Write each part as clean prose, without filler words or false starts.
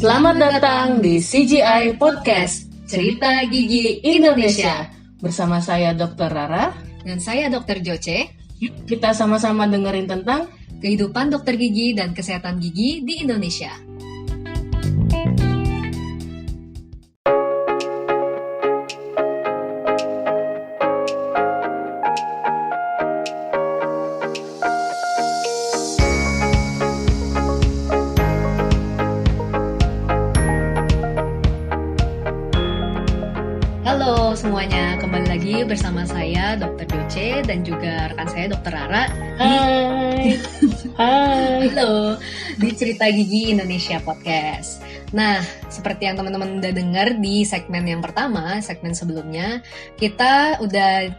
Selamat datang di CGI Podcast, Cerita Gigi Indonesia. Bersama saya Dr. Rara dan saya Dr. Joce. Yuk kita sama-sama dengerin tentang kehidupan dokter gigi dan kesehatan gigi di Indonesia. Halo semuanya, kembali lagi bersama saya Dr. Joce dan juga rekan saya Dr. Rara. Hai. Hai. Halo, di Cerita Gigi Indonesia Podcast. Nah, seperti yang teman-teman udah dengar di segmen yang pertama, segmen sebelumnya, kita udah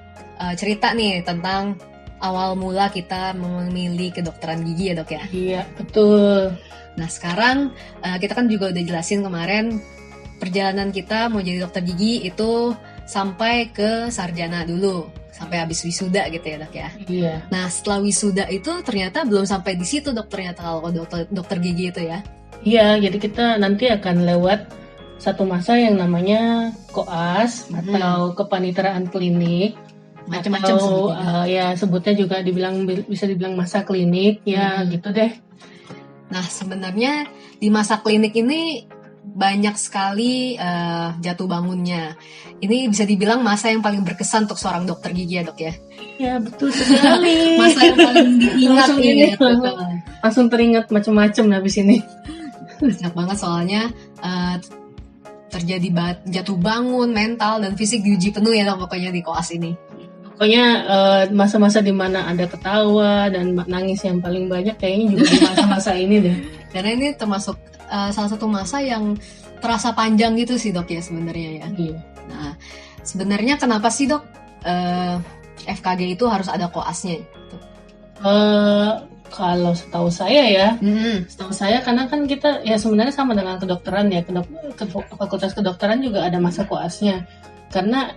cerita nih tentang awal mula kita memilih kedokteran gigi ya dok ya? Iya, betul. Nah sekarang kita kan juga udah jelasin kemarin perjalanan kita mau jadi dokter gigi itu sampai ke sarjana dulu, sampai habis wisuda gitu ya dok ya. Iya. Nah setelah wisuda itu ternyata belum sampai di situ dok, ternyata kalau dokter gigi itu ya. Iya, jadi kita nanti akan lewat satu masa yang namanya koas atau kepaniteraan klinik. Macam-macam sebutnya. Ya sebutnya juga bisa dibilang masa klinik ya gitu deh. Nah sebenarnya di masa klinik ini banyak sekali jatuh bangunnya. Ini bisa dibilang masa yang paling berkesan untuk seorang dokter gigi ya dok ya. Ya betul sekali. Masa yang paling diingat nih. Langsung teringat macam-macam habis ini. Banyak banget soalnya terjadi jatuh bangun mental dan fisik diuji penuh ya dok pokoknya di koas ini. Pokoknya masa-masa di mana ada ketawa dan nangis yang paling banyak kayaknya juga di masa-masa ini deh. Karena ini termasuk salah satu masa yang terasa panjang gitu sih dok ya sebenarnya ya. Iya. Nah sebenarnya kenapa sih dok FKG itu harus ada koasnya? Kalau setahu saya ya, setahu saya karena kan kita ya sebenarnya sama dengan kedokteran ya, fakultas kedokteran juga ada masa koasnya. Karena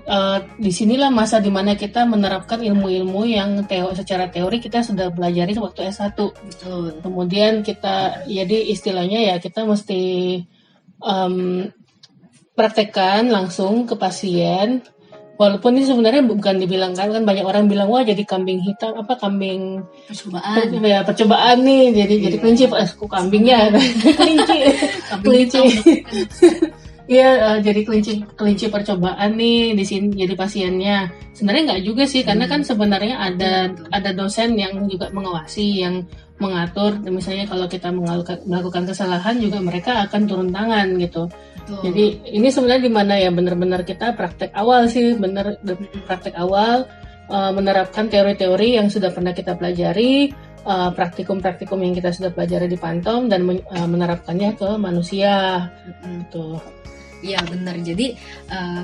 disinilah masa dimana kita menerapkan ilmu-ilmu yang secara teori kita sudah pelajari waktu S1. Betul. Kemudian kita, jadi istilahnya ya kita mesti praktekkan langsung ke pasien. Walaupun ini sebenarnya bukan dibilang kan banyak orang bilang wah jadi kambing hitam kambing percobaan. Ya percobaan nih jadi kelinci aku kambingnya kelinci. Iya, jadi kelinci percobaan nih di sini jadi pasiennya. Sebenarnya nggak juga sih, karena kan sebenarnya ada dosen yang juga mengawasi, yang mengatur. Misalnya kalau kita melakukan kesalahan juga mereka akan turun tangan gitu. Betul. Jadi ini sebenarnya di mana ya benar-benar kita praktek awal sih, praktek awal menerapkan teori-teori yang sudah pernah kita pelajari, praktikum-praktikum yang kita sudah pelajari di Pantom dan menerapkannya ke manusia. Gitu. Iya benar, jadi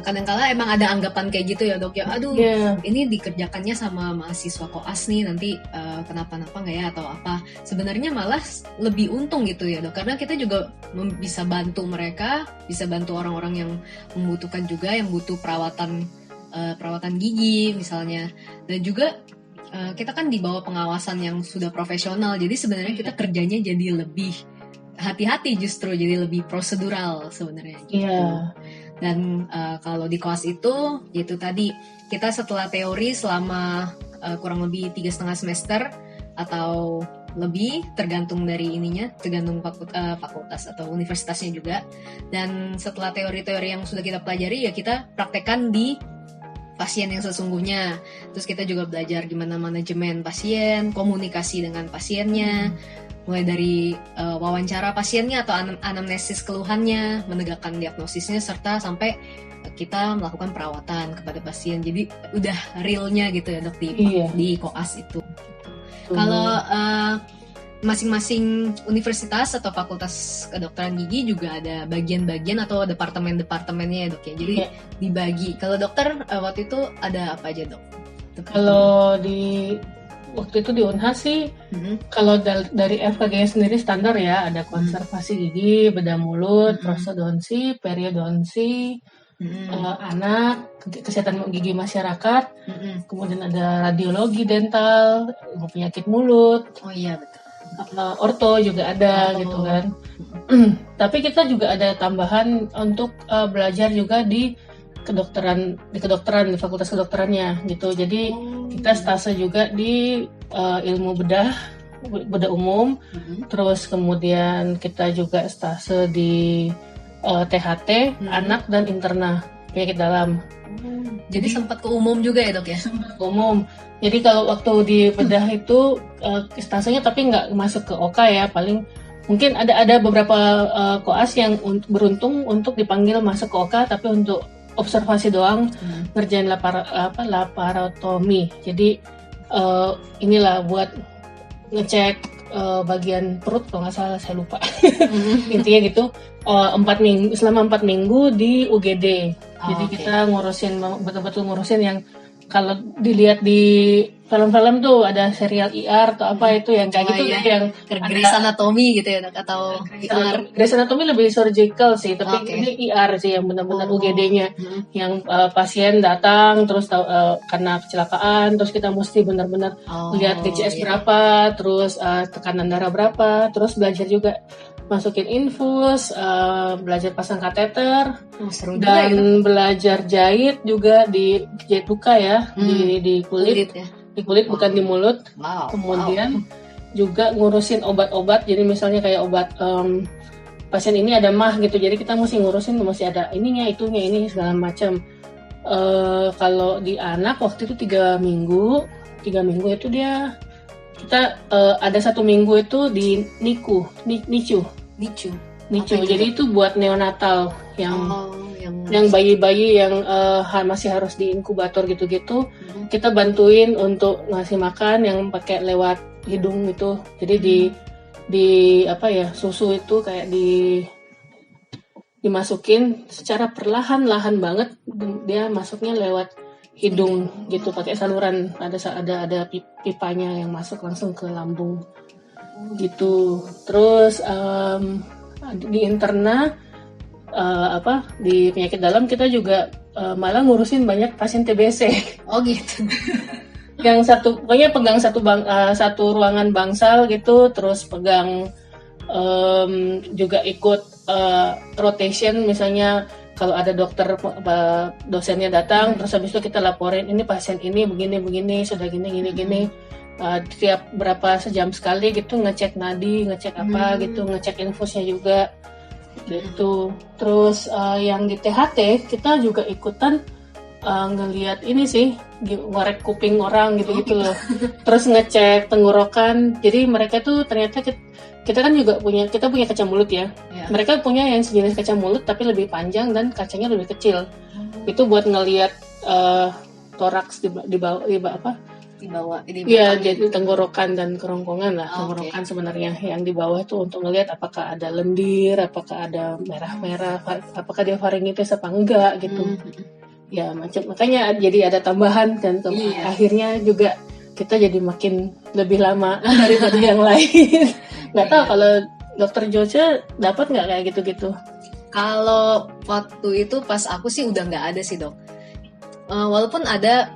kadang-kala emang ada anggapan kayak gitu ya dok ya, aduh ini dikerjakannya sama mahasiswa koas nih nanti kenapa-napa nggak ya atau apa. Sebenarnya malah lebih untung gitu ya dok, karena kita juga bisa bantu mereka, bisa bantu orang-orang yang membutuhkan juga, yang butuh perawatan gigi misalnya. Dan juga kita kan di bawah pengawasan yang sudah profesional, jadi sebenarnya kita kerjanya jadi lebih hati-hati, justru jadi lebih prosedural sebenarnya gitu. Yeah. Dan kalau di koas itu yaitu tadi kita setelah teori selama kurang lebih 3,5 semester atau lebih tergantung dari tergantung fakultas atau universitasnya juga. Dan setelah teori-teori yang sudah kita pelajari ya kita praktekkan di pasien yang sesungguhnya. Terus kita juga belajar gimana manajemen pasien, komunikasi dengan pasiennya, mulai dari wawancara pasiennya atau anamnesis keluhannya, menegakkan diagnosisnya, serta sampai kita melakukan perawatan kepada pasien. Jadi udah realnya gitu ya dok di koas itu. Kalau masing-masing universitas atau fakultas kedokteran gigi juga ada bagian-bagian atau departemen-departemennya ya dok ya. Jadi dibagi. Kalau dokter waktu itu ada apa aja dok? Kalau waktu itu di Unhas sih, kalau dari FKG sendiri standar ya, ada konservasi gigi, bedah mulut, prostodonsi, periodonsi, anak, kesehatan gigi masyarakat, kemudian ada radiologi dental, penyakit mulut. Oh iya betul. orto juga ada Oh. gitu kan. Tapi kita juga ada tambahan untuk belajar juga di kedokteran di fakultas kedokterannya gitu. Jadi kita stase juga di ilmu bedah umum. Terus kemudian kita juga stase di THT anak dan interna penyakit dalam. Jadi sempat ke umum juga ya dok ya? Umum. Jadi kalau waktu di bedah itu stasenya tapi nggak masuk ke OK ya, paling mungkin ada beberapa koas yang beruntung untuk dipanggil masuk ke OK, tapi untuk observasi doang ngerjain laparotomi. Jadi inilah buat ngecek bagian perut kalau nggak salah, saya lupa. Intinya gitu. 4 minggu selama 4 minggu di UGD. Jadi kita betul-betul ngurusin yang kalau dilihat di film-film tuh ada serial IR atau apa itu yang kayak gitu, yang Grey's Anatomy gitu ya dok, atau IR. Grey's Anatomy lebih surgical sih, tapi ini IR sih yang benar-benar UGD-nya, yang pasien datang terus karena kecelakaan, terus kita mesti benar-benar lihat DCS berapa, terus tekanan darah berapa, terus belajar juga masukin infus, belajar pasang kateter, dan belajar jahit juga di jahit luka ya, di kulit ya. Di kulit bukan di mulut. Kemudian juga ngurusin obat-obat, jadi misalnya kayak obat pasien ini ada mah gitu, jadi kita mesti ngurusin, mesti ada ininya, itunya, ini segala macam. Kalau di anak waktu itu 3 minggu itu dia kita ada 1 minggu itu di NICU. Jadi itu buat neonatal yang bayi-bayi yang masih harus di inkubator gitu-gitu. Kita bantuin untuk ngasih makan yang pakai lewat hidung gitu. Jadi di apa ya, susu itu kayak dimasukin secara perlahan-lahan banget, dia masuknya lewat hidung gitu, pakai saluran, ada pipanya yang masuk langsung ke lambung gitu. Terus di interna di penyakit dalam kita juga malah ngurusin banyak pasien TBC. Oh gitu. Yang pokoknya pegang satu ruangan bangsal gitu, terus pegang juga ikut rotation, misalnya kalau ada dokter dosennya datang, terus habis itu kita laporin ini pasien ini begini sudah gini. Tiap berapa sejam sekali gitu ngecek nadi, ngecek apa gitu, ngecek infusnya juga gitu. Terus yang di THT kita juga ikutan ngelihat ini sih, ngorek kuping orang gitu loh. Terus ngecek tenggorokan. Jadi mereka tuh ternyata kita kan juga punya kaca mulut ya. Mereka punya yang sejenis kaca mulut tapi lebih panjang dan kacanya lebih kecil. Itu buat ngelihat toraks di bawah Iya, jadi tenggorokan dan kerongkongan lah. Tenggorokan sebenarnya yang di bawah itu untuk ngelihat apakah ada lendir, apakah ada merah-merah, apakah dia faringitis apa enggak gitu. Ya makanya jadi ada tambahan dan akhirnya juga kita jadi makin lebih lama daripada yang lain. Nggak tahu kalau dokter Joce dapat nggak kayak gitu-gitu? Kalau waktu itu pas aku sih udah nggak ada sih dok. Walaupun ada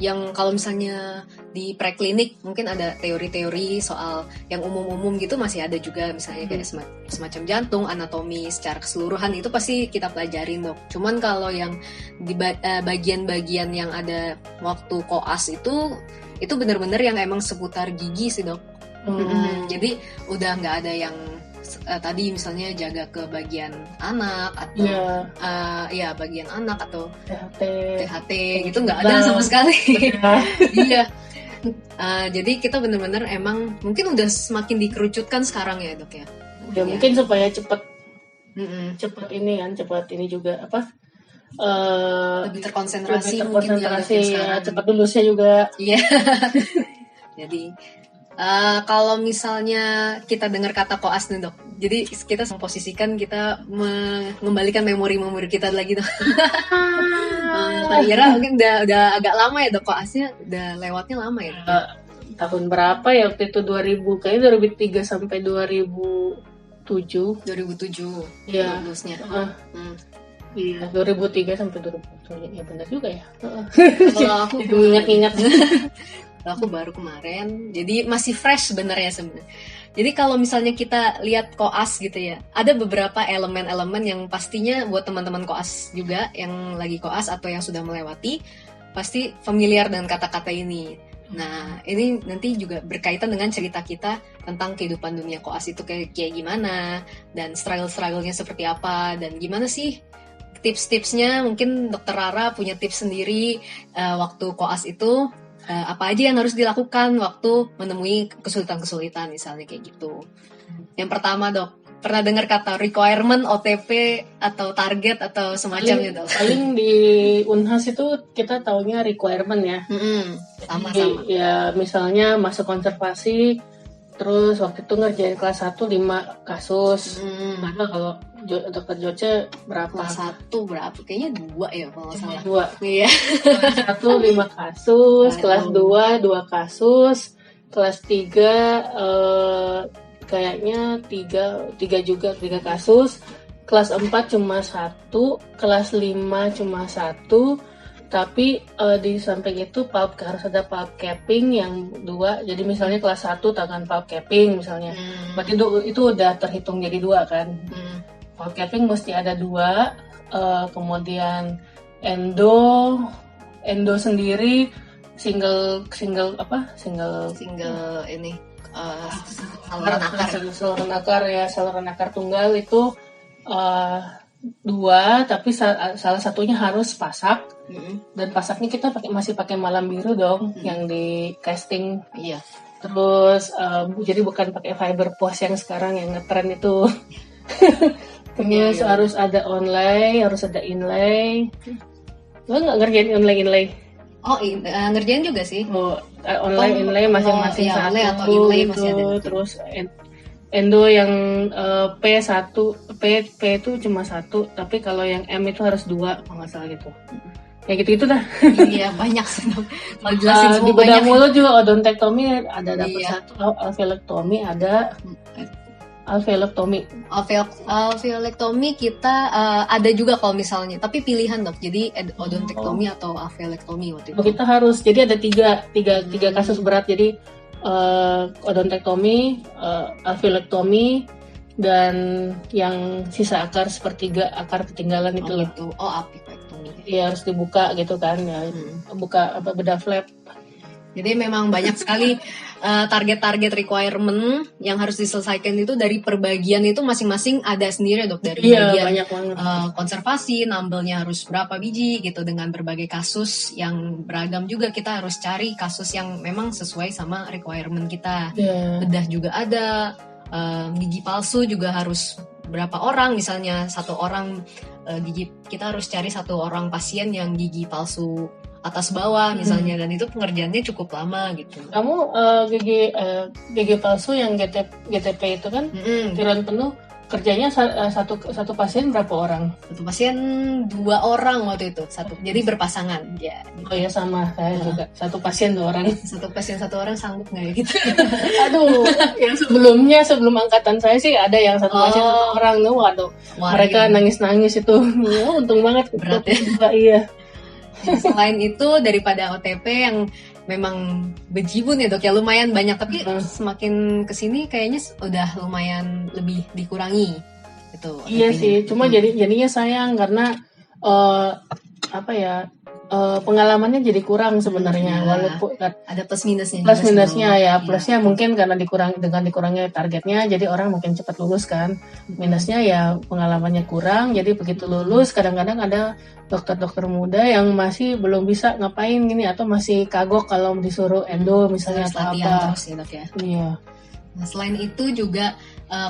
yang kalau misalnya di preklinik mungkin ada teori-teori soal yang umum-umum gitu masih ada juga, misalnya kayak semacam jantung, anatomi secara keseluruhan itu pasti kita pelajarin dok. Cuman kalau yang di bagian-bagian yang ada waktu koas itu benar-benar yang emang seputar gigi sih dok. Jadi udah nggak ada yang tadi misalnya jaga ke bagian anak atau bagian anak atau THT gitu nggak ada sama sekali. Iya. Jadi kita benar-benar emang mungkin udah semakin dikerucutkan sekarang ya dok ya. Mungkin supaya cepat ini juga apa? Lebih terkonsentrasi ya, cepat lulusnya juga. Iya. Jadi kalau misalnya kita dengar kata koas nih dok, jadi kita memposisikan kita mengembalikan memori kita lagi dok. Kira mungkin udah agak lama ya dok, koasnya udah lewatnya lama ya dok. Tahun berapa ya waktu itu, 2003 sampai 2007. Iya lulusnya. Iya, 2003 sampai 2007. Ya benar juga ya. Kalau aku ingat-ingat. Aku baru kemarin, jadi masih fresh sebenarnya. Jadi kalau misalnya kita lihat koas gitu ya, ada beberapa elemen-elemen yang pastinya buat teman-teman koas juga yang lagi koas atau yang sudah melewati pasti familiar dengan kata-kata ini. Nah, ini nanti juga berkaitan dengan cerita kita tentang kehidupan dunia koas itu kayak gimana, dan struggle-struggle-nya seperti apa, dan gimana sih tips-tipsnya. Mungkin Dokter Rara punya tips sendiri waktu koas itu, apa aja yang harus dilakukan waktu menemui kesulitan-kesulitan misalnya kayak gitu. Yang pertama Dok, pernah dengar kata requirement, OTP, atau target, atau semacamnya Dok? Paling di Unhas itu kita taunya requirement ya. Sama-sama. Ya misalnya masuk konservasi, terus waktu itu ngerjain kelas 1 5 kasus. Mana kalau Dokter Joce berapa? Kelas 1 berapa? Kayaknya 2 ya kalau nggak salah. 2. Iya. Kelas 1 5 kasus, kelas 2 2 kasus, kelas 3 kayaknya 3 juga 3 kasus, kelas 4 cuma 1, kelas 5 cuma 1, tapi di samping itu harus ada pulp capping yang 2. Jadi misalnya kelas 1 tangan pulp capping misalnya, berarti itu udah terhitung jadi 2 kan. Pulp capping mesti ada 2, kemudian endo sendiri single ini saluran akar ya, saluran akar tunggal itu 2, tapi salah satunya harus pasak. Dan pasaknya kita masih pakai malam biru dong, yang di casting. Iya. Terus jadi bukan pakai fiber post yang sekarang yang ngetren itu. Terus harus ada onlay, harus ada inlay. Lo nggak ngerjain inlay? Oh, ngerjain juga sih. Online inlay masing-masing satu atau inlay itu. masih ada. Terus endo yang P1, P itu cuma 1, tapi kalau yang M itu harus 2 kalau nggak salah gitu. Ya gitu dah. Iya, banyak sih. Kalau jelasin semua di bedah banyak. mulut juga odontektomi ada dapat 1, alveolektomi ada. Alveolektomi kita ada juga kalau misalnya, tapi pilihan Dok. Jadi odontektomi atau alveolektomi waktu itu. Kita harus, jadi ada tiga kasus berat. Jadi odontektomi, alveolektomi, dan yang sisa akar sepertiga, akar ketinggalan itu loh. Gitu. Oh, apikektomi. Iya, harus dibuka gitu kan ya. Buka bedah flap. Jadi memang banyak sekali target-target requirement yang harus diselesaikan itu dari perbagian itu masing-masing ada sendiri Dok, dari bagian banyak banget. Konservasi, nambelnya harus berapa biji gitu, dengan berbagai kasus yang beragam juga kita harus cari kasus yang memang sesuai sama requirement kita. Bedah juga ada, gigi palsu juga harus berapa orang, misalnya 1 orang gigi, kita harus cari 1 orang pasien yang gigi palsu atas bawah misalnya, dan itu pengerjaannya cukup lama gitu. Kamu gigi palsu yang GTP itu kan tiruan penuh, kerjanya satu pasien berapa orang? Satu pasien 2 orang waktu itu, jadi berpasangan ya. Oh ya, sama saya juga, satu pasien 2 orang. Satu pasien 1 orang sanggup nggak ya gitu? Aduh, yang sebelum angkatan saya sih ada yang satu pasien 1 orang. Waduh, mereka nangis itu. Ya, untung banget berat ya. Iya. Selain itu, daripada OTP yang memang bejibun ya Dok ya, lumayan banyak, tapi semakin kesini kayaknya udah lumayan lebih dikurangi gitu. Iya sih, cuma jadinya sayang karena pengalamannya jadi kurang sebenarnya. Walaupun ada plus minusnya. Plusnya mungkin karena dengan dikurangnya targetnya, jadi orang makin cepat lulus kan. Minusnya ya pengalamannya kurang, jadi begitu lulus kadang-kadang ada dokter-dokter muda yang masih belum bisa ngapain gini, atau masih kagok kalau disuruh endo misalnya atau apa. Terus ya Dok ya. Iya. Nah, selain itu juga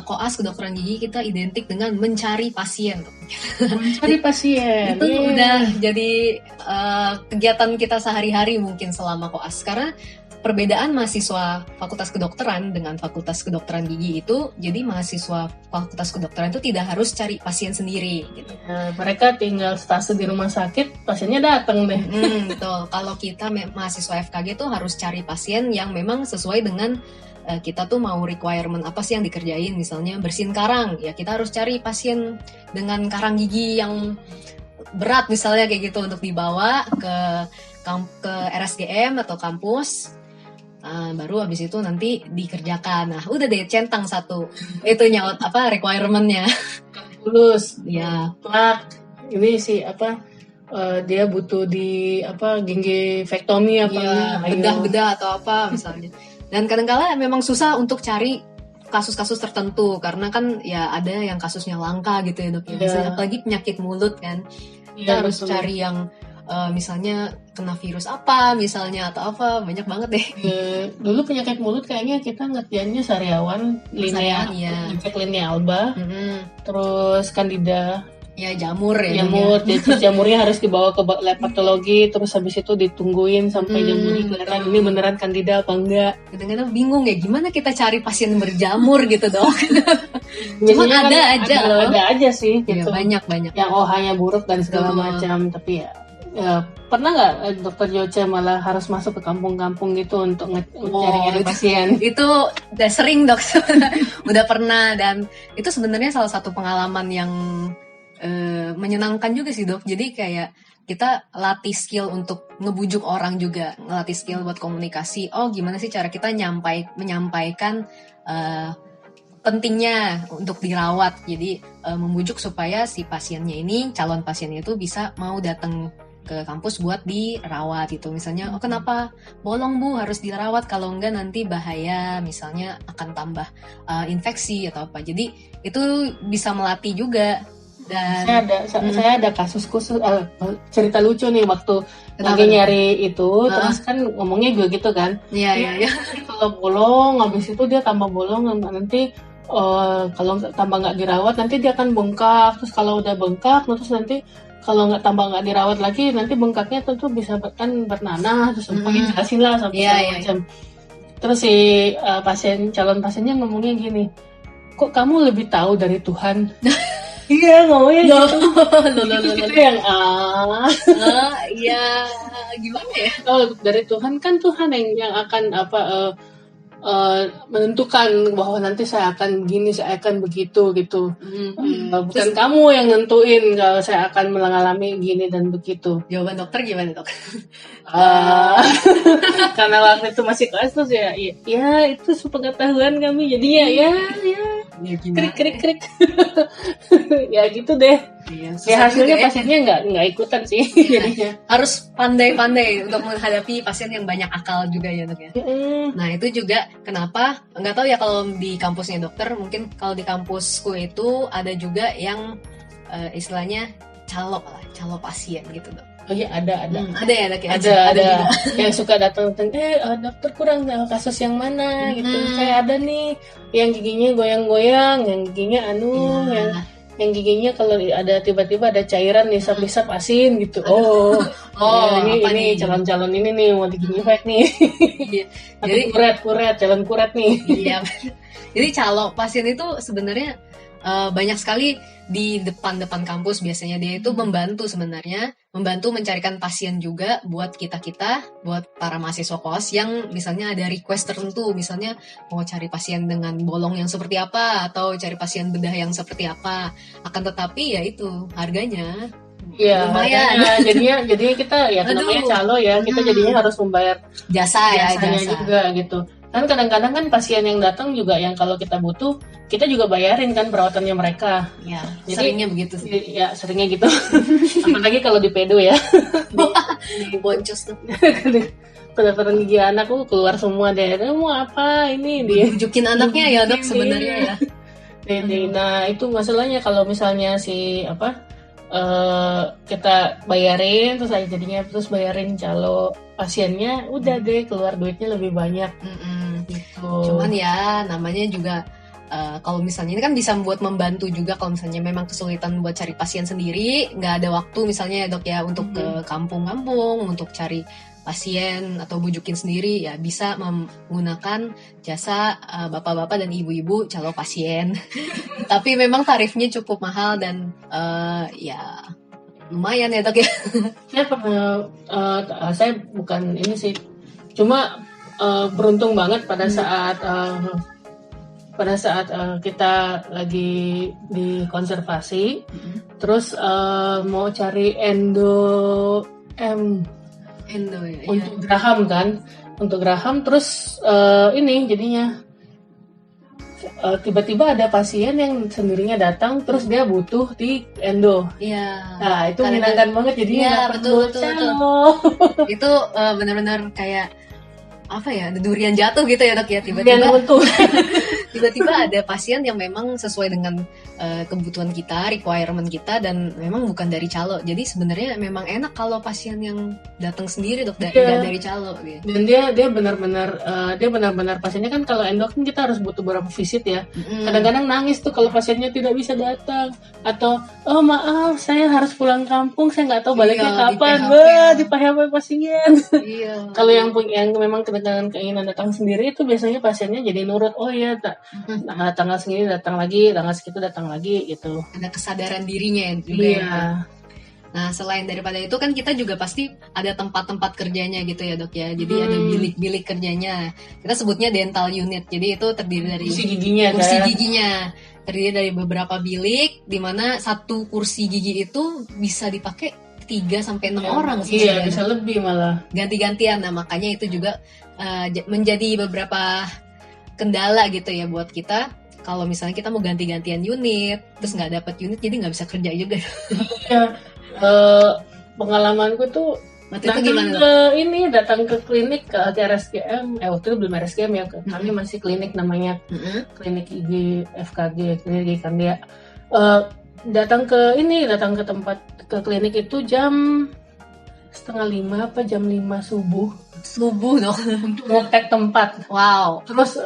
koas kedokteran gigi kita identik dengan mencari pasien. Mencari pasien. Itu udah jadi kegiatan kita sehari-hari mungkin selama koas. Karena perbedaan mahasiswa Fakultas Kedokteran dengan Fakultas Kedokteran Gigi itu, jadi mahasiswa Fakultas Kedokteran itu tidak harus cari pasien sendiri gitu. Mereka tinggal stase di rumah sakit, pasiennya datang deh. Betul. Kalau kita mahasiswa FKG tuh harus cari pasien yang memang sesuai dengan kita tuh mau requirement apa sih yang dikerjain. Misalnya bersihin karang, ya kita harus cari pasien dengan karang gigi yang berat misalnya kayak gitu, untuk dibawa ke RSGM atau kampus. Baru habis itu nanti dikerjakan. Nah, udah deh centang satu itunya requirement-nya. Lulus Ya. plak ini sih dia butuh di gingivektomi Iya, bedah-bedah atau apa misalnya. Dan kadang-kala memang susah untuk cari kasus-kasus tertentu karena kan ya ada yang kasusnya langka gitu ya dok ya. Misalnya apalagi penyakit mulut kan, kita harus cari yang misalnya kena virus apa misalnya atau apa, banyak banget deh. Dulu penyakit mulut kayaknya kita ngerjainnya sariawan, linea alba, terus candida. Ya jamur Jamurnya harus dibawa ke lab patologi, terus habis itu ditungguin sampai jamurnya kelihatan ini beneran candida apa enggak. Kadang-kadang bingung ya gimana kita cari pasien berjamur gitu dok. Cuma ada aja sih gitu. Ya, banyak yang OH-nya buruk dan segala macam, tapi ya pernah nggak dokter Joce malah harus masuk ke kampung-kampung gitu untuk mencari pasien? Itu udah sering dok, udah pernah, dan itu sebenarnya salah satu pengalaman yang menyenangkan juga sih dok. Jadi kayak kita latih skill untuk ngebujuk orang juga, ngelatih skill buat komunikasi. Oh gimana sih cara kita menyampaikan pentingnya untuk dirawat. Jadi membujuk supaya si pasiennya ini, calon pasiennya itu bisa mau datang ke kampus buat dirawat gitu. Misalnya, kenapa bolong bu harus dirawat, kalau enggak nanti bahaya, misalnya akan tambah infeksi atau apa. Jadi itu bisa melatih juga. Dan saya ada kasus khusus, cerita lucu nih waktu lagi nyari itu, terus kan ngomongnya juga gitu kan. Iya. Kalau bolong, habis itu dia tambah bolong, nanti kalau tambah nggak dirawat nanti dia akan bengkak. Terus kalau udah bengkak, terus nanti kalau nggak dirawat lagi, nanti bengkaknya tentu bisa kan bernanah. Terus pengen jelasin lah sampai macam. Terus si calon pasiennya ngomongnya gini, kok kamu lebih tahu dari Tuhan? Iya ngomongnya gitu. Itu yang iya gimana ya? Dari Tuhan kan, Tuhan yang akan menentukan bahwa nanti saya akan gini, saya akan begitu gitu. Bukan terus, kamu yang nentuin kalau saya akan mengalami gini dan begitu. Jawaban dokter gimana dok? Karena waktu itu masih kelas terus ya itu sepengetahuan kami, jadinya ya krik ya gitu deh. Ya hasilnya pasiennya nggak ikutan sih. Jadinya harus pandai-pandai untuk menghadapi pasien yang banyak akal juga ya dok ya. Nah itu juga kenapa nggak tahu ya kalau di kampusnya dokter, mungkin kalau di kampusku itu ada juga yang istilahnya calo pasien gitu dok. Oh iya ada ya dok ya. Ada yang suka datang dokter kurang kasus yang mana gitu. Saya ada nih yang giginya goyang-goyang, yang giginya yang giginya kalau ada tiba-tiba ada cairan nisap-nisap asin gitu. Ini calon-calon ini nih mau digigifek nih. Jadi calon kuret nih. Iya. Jadi calo pasien itu sebenarnya banyak sekali di depan kampus. Biasanya dia itu membantu mencarikan pasien juga buat kita buat para mahasiswa kos yang misalnya ada request tertentu, misalnya mau cari pasien dengan bolong yang seperti apa atau cari pasien bedah yang seperti apa. Akan tetapi ya itu harganya lumayan. Jadinya kita ya namanya calo ya, kita jadinya harus membayar jasanya juga gitu. Kan kadang-kadang kan pasien yang datang juga yang kalau kita butuh, kita juga bayarin kan perawatannya mereka. Ya, jadi, seringnya begitu sih. Ya, seringnya gitu. Apalagi kalau di pedo ya. Di boncos tuh. Kedokteran gigi anak keluar semua deh. Mau apa ini dia? Bujukin anaknya ya dok sebenarnya ya. Nah itu masalahnya kalau misalnya kita bayarin terus bayarin calo pasiennya, udah deh keluar duitnya lebih banyak. Gitu. Cuman ya namanya juga kalau misalnya ini kan bisa membantu juga kalau misalnya memang kesulitan buat cari pasien sendiri, nggak ada waktu misalnya ya dok ya untuk ke kampung-kampung untuk cari pasien atau bujukin sendiri, ya bisa menggunakan jasa bapak-bapak dan ibu-ibu calo pasien. Tapi memang tarifnya cukup mahal dan ya lumayan ya dok ya. Saya bukan ini sih, cuma beruntung banget pada saat kita lagi di konservasi, terus mau cari endo ya, untuk geraham kan, untuk Graham. Terus ini jadinya tiba-tiba ada pasien yang sendirinya datang, terus dia butuh di endo. Iya. Nah itu menyenangkan banget jadinya. Iya, betul. Itu benar-benar kayak apa ya, durian jatuh gitu ya dok ya, tiba-tiba ada pasien yang memang sesuai dengan kebutuhan kita, requirement kita, dan memang bukan dari calo. Jadi sebenarnya memang enak kalau pasien yang datang sendiri dok, dari calo gitu. Dan dia benar-benar pasiennya kan, kalau endo kan kita harus butuh beberapa visit ya. Kadang-kadang nangis tuh kalau pasiennya tidak bisa datang, atau oh maaf saya harus pulang kampung, saya nggak tahu baliknya kapan. Di PHP pasien. Iya. Kalau yang memang dengan keinginan datang sendiri itu biasanya pasiennya jadi nurut. Oh iya, tanggal segini datang lagi, tanggal segitu datang lagi gitu. Ada kesadaran dirinya juga. Iya. Ya. Nah selain daripada itu kan kita juga pasti ada tempat-tempat kerjanya gitu ya dok ya. Jadi ada bilik-bilik kerjanya. Kita sebutnya dental unit. Jadi itu terdiri dari kursi giginya. Terdiri dari beberapa bilik, di mana satu kursi gigi itu bisa dipakai 3-6 orang sih. Iya, bisa lebih malah. Ganti-gantian. Nah makanya itu juga menjadi beberapa kendala gitu ya buat kita. Kalau misalnya kita mau ganti-gantian unit, terus nggak dapat unit, jadi nggak bisa kerja juga. Iya, pengalamanku tuh datang ke klinik ke RSGM. Waktu itu belum RSGM ya, kami masih klinik namanya klinik IG FKG, klinik IG Kandia. Datang ke klinik itu jam 4:30 apa jam 5 subuh dong untuk ngetek tempat. Wow. Terus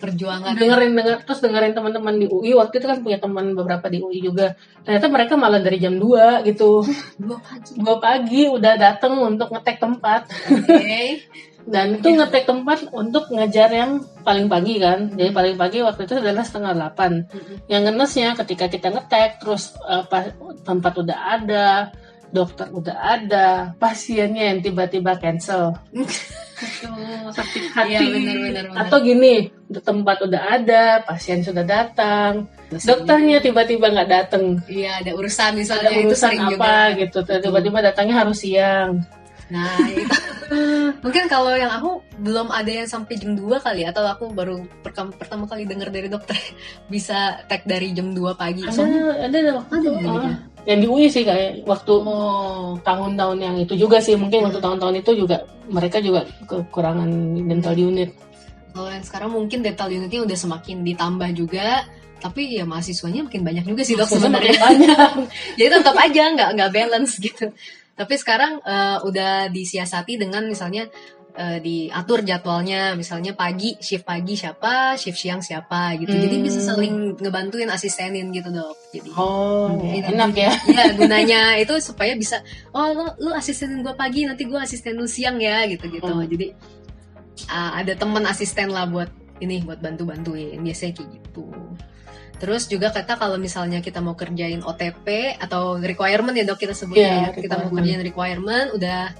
perjuangan dengerin teman-teman di UI. Waktu itu kan punya teman beberapa di UI juga. Ternyata mereka malah dari jam 2 gitu. 2 pagi udah datang untuk ngetek tempat. Okay. Dan itu ngetek tempat untuk ngajar yang paling pagi kan. Jadi paling pagi waktu itu adalah 7:30. Yang ngenesnya ketika kita ngetek, terus tempat udah ada, dokter udah ada, pasiennya yang tiba-tiba cancel. Sakit hati. Ya, benar. Atau gini, tempat udah ada, pasien sudah datang, dokternya tiba-tiba nggak datang. Iya, ada urusan misalnya. Ada urusan itu apa juga. Gitu, tiba-tiba datangnya harus siang. Nah itu mungkin kalau yang aku belum ada yang sampai jam 2 kali, atau aku baru pertama kali dengar dari dokter bisa tag dari jam 2 pagi. Ada yang di UI sih kayak waktu tahun-tahun yang itu juga sih, mungkin waktu tahun-tahun itu juga mereka juga kekurangan dental unit. Kalau yang sekarang mungkin dental unitnya udah semakin ditambah juga, tapi ya mahasiswanya makin banyak juga sih dok sebenarnya. Jadi tetap aja nggak balance gitu. Tapi sekarang udah disiasati dengan misalnya diatur jadwalnya, misalnya shift pagi siapa, shift siang siapa gitu. Jadi bisa saling ngebantuin, asistenin gitu dok. Jadi enak ya. Iya, gunanya itu supaya bisa lu asistenin gue pagi, nanti gue asisten lu siang ya gitu. Jadi ada teman asisten lah buat bantuin biasanya kayak gitu. Terus juga kalau misalnya kita mau kerjain OTP atau requirement ya dok kita sebutnya, kita mau kerjain requirement, udah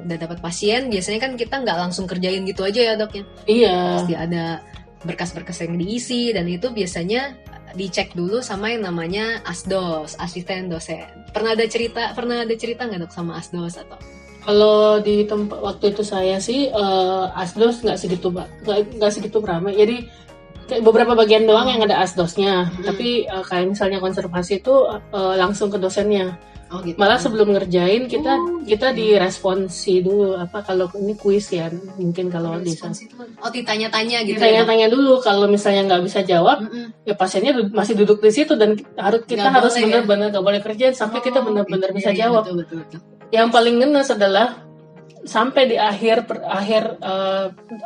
dapat pasien, biasanya kan kita nggak langsung kerjain gitu aja ya dok ya. Iya. Pasti ada berkas-berkas yang diisi, dan itu biasanya dicek dulu sama yang namanya ASDOS, asisten dosen. Pernah ada cerita nggak dok sama ASDOS atau? Kalau di tempat waktu itu saya sih ASDOS nggak segitu ramai. Jadi kayak beberapa bagian doang yang ada asdosnya, tapi kayak misalnya konservasi itu langsung ke dosennya. Gitu. Malah sebelum ngerjain kita diresponsi dulu, apa kalau ini kuis ya, mungkin kalau ditanya-tanya gitu. Ditanya-tanya dulu, kalau misalnya nggak bisa jawab, ya pasiennya masih duduk di situ, dan kita harus benar-benar nggak boleh kerjain sampai kita benar-benar bisa jawab. Betul. Yang paling ngenes adalah sampai di akhir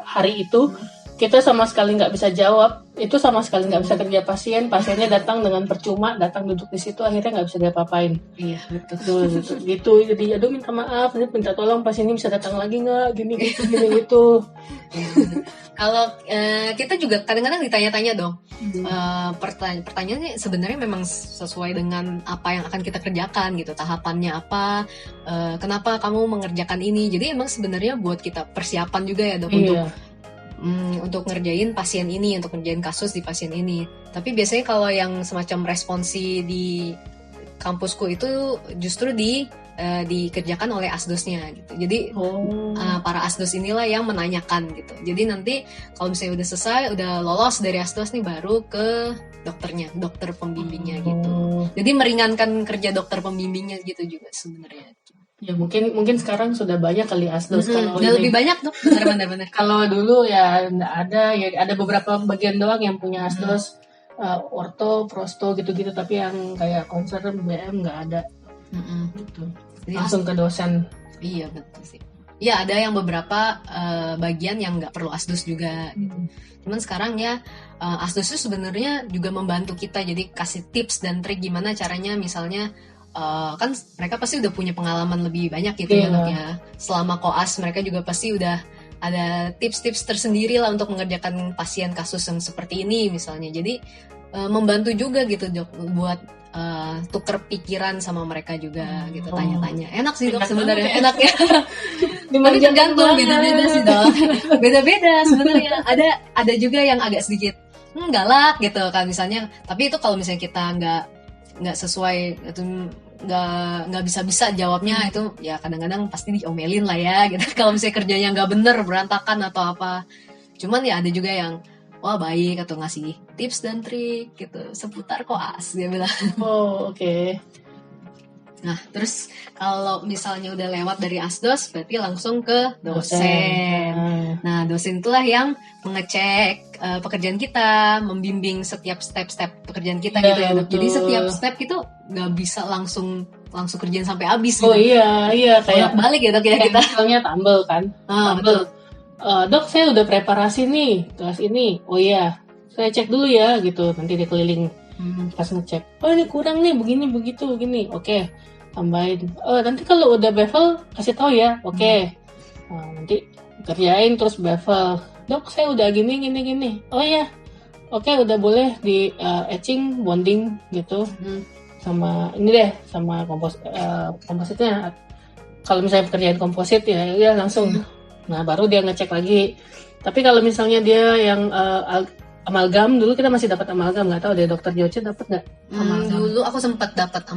hari itu kita sama sekali nggak bisa jawab, itu sama sekali nggak bisa kerja pasiennya datang dengan percuma, datang duduk di situ, akhirnya nggak bisa diapa-apain. Iya betul. Gitu. Jadi aduh minta maaf, minta tolong pasiennya bisa datang lagi nggak, gini gitu. Kalau kita juga kadang-kadang ditanya-tanya dong, pertanyaannya sebenarnya memang sesuai dengan apa yang akan kita kerjakan gitu, tahapannya apa, kenapa kamu mengerjakan ini. Jadi emang sebenarnya buat kita persiapan juga ya dok, untuk ngerjain pasien ini, untuk ngerjain kasus di pasien ini. Tapi biasanya kalau yang semacam responsi di kampusku itu justru di dikerjakan oleh asdosnya gitu. Jadi para asdos inilah yang menanyakan gitu. Jadi nanti kalau misalnya udah selesai, udah lolos dari asdos nih, baru ke dokternya, dokter pembimbingnya gitu. Jadi meringankan kerja dokter pembimbingnya gitu juga sebenarnya. Ya mungkin sekarang sudah banyak kali asdos. Kalau Udah lebih banyak dok, benar-benar. Kalau dulu ya nggak ada, ya ada beberapa bagian doang yang punya asdos, orto, prosto gitu-gitu, tapi yang kayak konser BM nggak ada. Gitu. Jadi Langsung ke dosen. Iya betul sih. Ya ada yang beberapa bagian yang nggak perlu asdos juga. Gitu. Cuman sekarang ya asdos itu sebenarnya juga membantu kita. Jadi kasih tips dan trik gimana caranya, misalnya kan mereka pasti udah punya pengalaman lebih banyak gitu ya dok ya. Selama koas mereka juga pasti udah ada tips-tips tersendiri lah untuk mengerjakan pasien kasus yang seperti ini misalnya. Jadi membantu juga gitu dok buat tuker pikiran sama mereka juga gitu, tanya-tanya. Enak sih dok sebenarnya, enak ya. Tapi tergantung, beda-beda sih dok. Beda-beda sebenarnya. Ada juga yang agak sedikit galak gitu kan misalnya. Tapi itu kalau misalnya kita nggak sesuai itu, nggak bisa jawabnya, itu ya kadang-kadang pasti diomelin lah ya gitu. Kalau misalnya kerjanya nggak bener, berantakan atau apa. Cuman ya ada juga yang wah baik atau ngasih tips dan trik gitu seputar koas dia bilang. Oke. Nah terus kalau misalnya udah lewat dari asdos berarti langsung ke dosen. Nah dosen itulah yang mengecek pekerjaan kita, membimbing setiap step-step pekerjaan kita gitu ya dok. Jadi setiap step itu nggak bisa langsung kerjaan sampai habis gitu. Oh iya kayak balik ya dok ya kita. Misalnya tambel kan. Tambel. Dok saya udah preparasi nih kelas ini. Oh iya, saya cek dulu ya gitu. Nanti dia keliling pas ngecek. Oh ini kurang nih, begini begitu begini. Oke, tambahin. Nanti kalau udah bevel kasih tahu ya. Oke. Nanti kerjain terus bevel. Dok saya udah gini. Oh iya. Oke, udah boleh di etching, bonding gitu. Sama ini deh, sama kompositnya. Kalau misalnya pekerjaan komposit ya langsung. Nah baru dia ngecek lagi. Tapi kalau misalnya dia yang amalgam, dulu kita masih dapat amalgam, nggak tahu deh dokter Joce dapat nggak? Dulu aku sempat dapat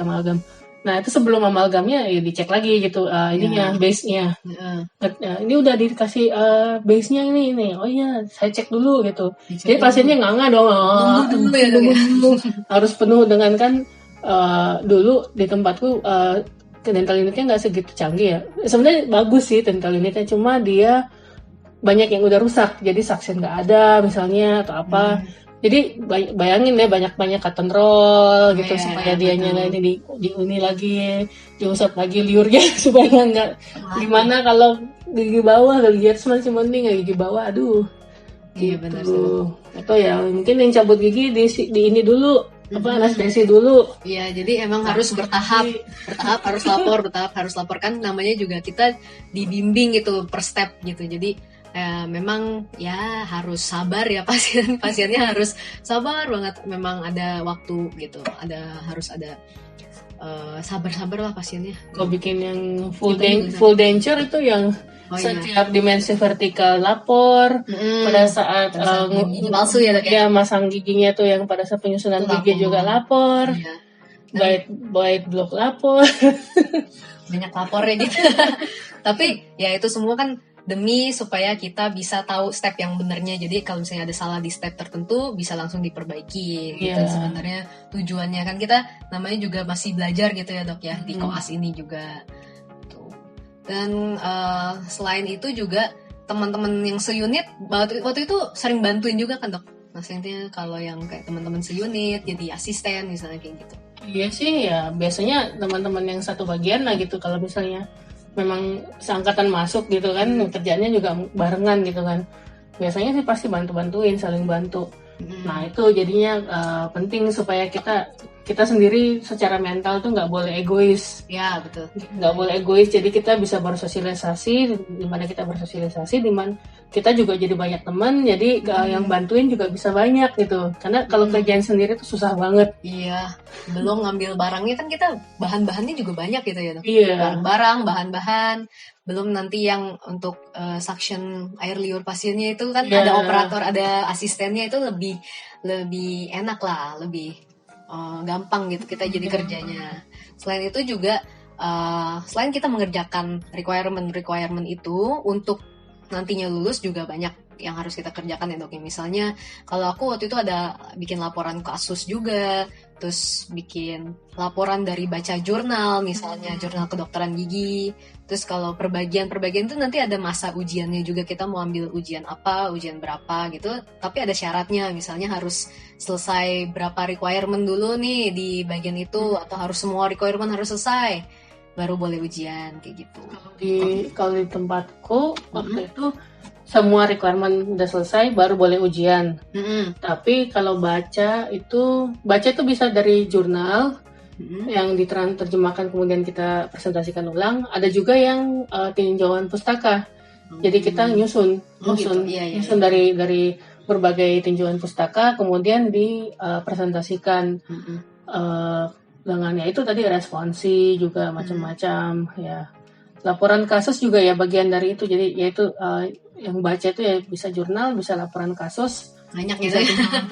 amalgam. Nah itu sebelum amalgamnya ya dicek lagi gitu ininya base-nya. Ini udah dikasih base-nya ini. Oh iya saya cek dulu gitu. Jadi pasiennya nganga dong. Dulu. Harus penuh dengan kan dulu di tempatku dental unitnya nggak segitu canggih ya. Sebenarnya bagus sih dental unitnya, cuma dia banyak yang udah rusak. Jadi suction nggak ada misalnya atau apa. Jadi bayangin deh banyak cotton roll gitu supaya dianya ini diuni lagi, diusap lagi liurnya supaya nggak. Gimana kalau gigi bawah, gigi atas masih mending, gigi bawah aduh. Iya benar. Atau ya mungkin yang cabut gigi di ini dulu. Anestesi dulu. Iya, jadi emang harus bertahap harus lapor kan, namanya juga kita dibimbing gitu per step gitu. Jadi memang ya harus sabar ya pasiennya harus sabar banget. Memang ada waktu gitu, harus ada sabar lah pasiennya. Kalau bikin yang full denture itu yang setiap dimensi vertikal lapor, pada saat gigi palsu ya dok ya. Masang giginya tuh yang pada saat penyusunan gigi juga lapor, bite block lapor. Banyak lapornya gitu. Tapi ya itu semua kan demi supaya kita bisa tahu step yang benernya. Jadi kalau misalnya ada salah di step tertentu bisa langsung diperbaiki gitu. Sebenarnya tujuannya kan kita namanya juga masih belajar gitu ya dok ya, di koas ini juga. Dan selain itu juga teman-teman yang seunit waktu itu sering bantuin juga kan dok. Maksudnya kalau yang kayak teman-teman seunit jadi asisten misalnya kayak gitu. Iya sih ya, biasanya teman-teman yang satu bagian lah gitu. Kalau misalnya memang seangkatan masuk gitu kan, kerjanya juga barengan gitu kan. Biasanya sih pasti bantu-bantuin, saling bantu. Nah itu jadinya penting supaya kita sendiri secara mental tuh nggak boleh egois. Ya betul. Nggak boleh egois. Jadi kita bisa bersosialisasi. Dimana kita bersosialisasi, dimana kita juga jadi banyak teman. Jadi yang bantuin juga bisa banyak gitu. Karena kalau kerjaan sendiri tuh susah banget. Iya. Belum ngambil barangnya kan kita bahan-bahannya juga banyak gitu ya dok. Iya. Barang, bahan-bahan. Belum nanti yang untuk suction air liur pasiennya itu kan ada operator, ada asistennya, itu lebih enak lah, lebih gampang gitu kita jadi kerjanya. Selain itu juga selain kita mengerjakan requirement itu untuk nantinya lulus juga banyak yang harus kita kerjakan ya dok. Misalnya kalau aku waktu itu ada bikin laporan kasus juga, terus bikin laporan dari baca jurnal, misalnya jurnal kedokteran gigi. Terus kalau perbagian itu nanti ada masa ujiannya juga, kita mau ambil ujian apa, ujian berapa gitu. Tapi ada syaratnya, misalnya harus selesai berapa requirement dulu nih di bagian itu, atau harus semua requirement harus selesai baru boleh ujian kayak gitu. Kalau di tempatku waktu itu semua requirement udah selesai baru boleh ujian. Tapi kalau baca itu bisa dari jurnal yang diterjemahkan kemudian kita presentasikan ulang. Ada juga yang tinjauan pustaka. Jadi kita nyusun nyusun dari berbagai tinjauan pustaka kemudian dipresentasikan dengan ya itu tadi responsi juga macam-macam ya. Laporan kasus juga ya bagian dari itu. Jadi yaitu yang baca itu ya bisa jurnal, bisa laporan kasus, banyak gitu.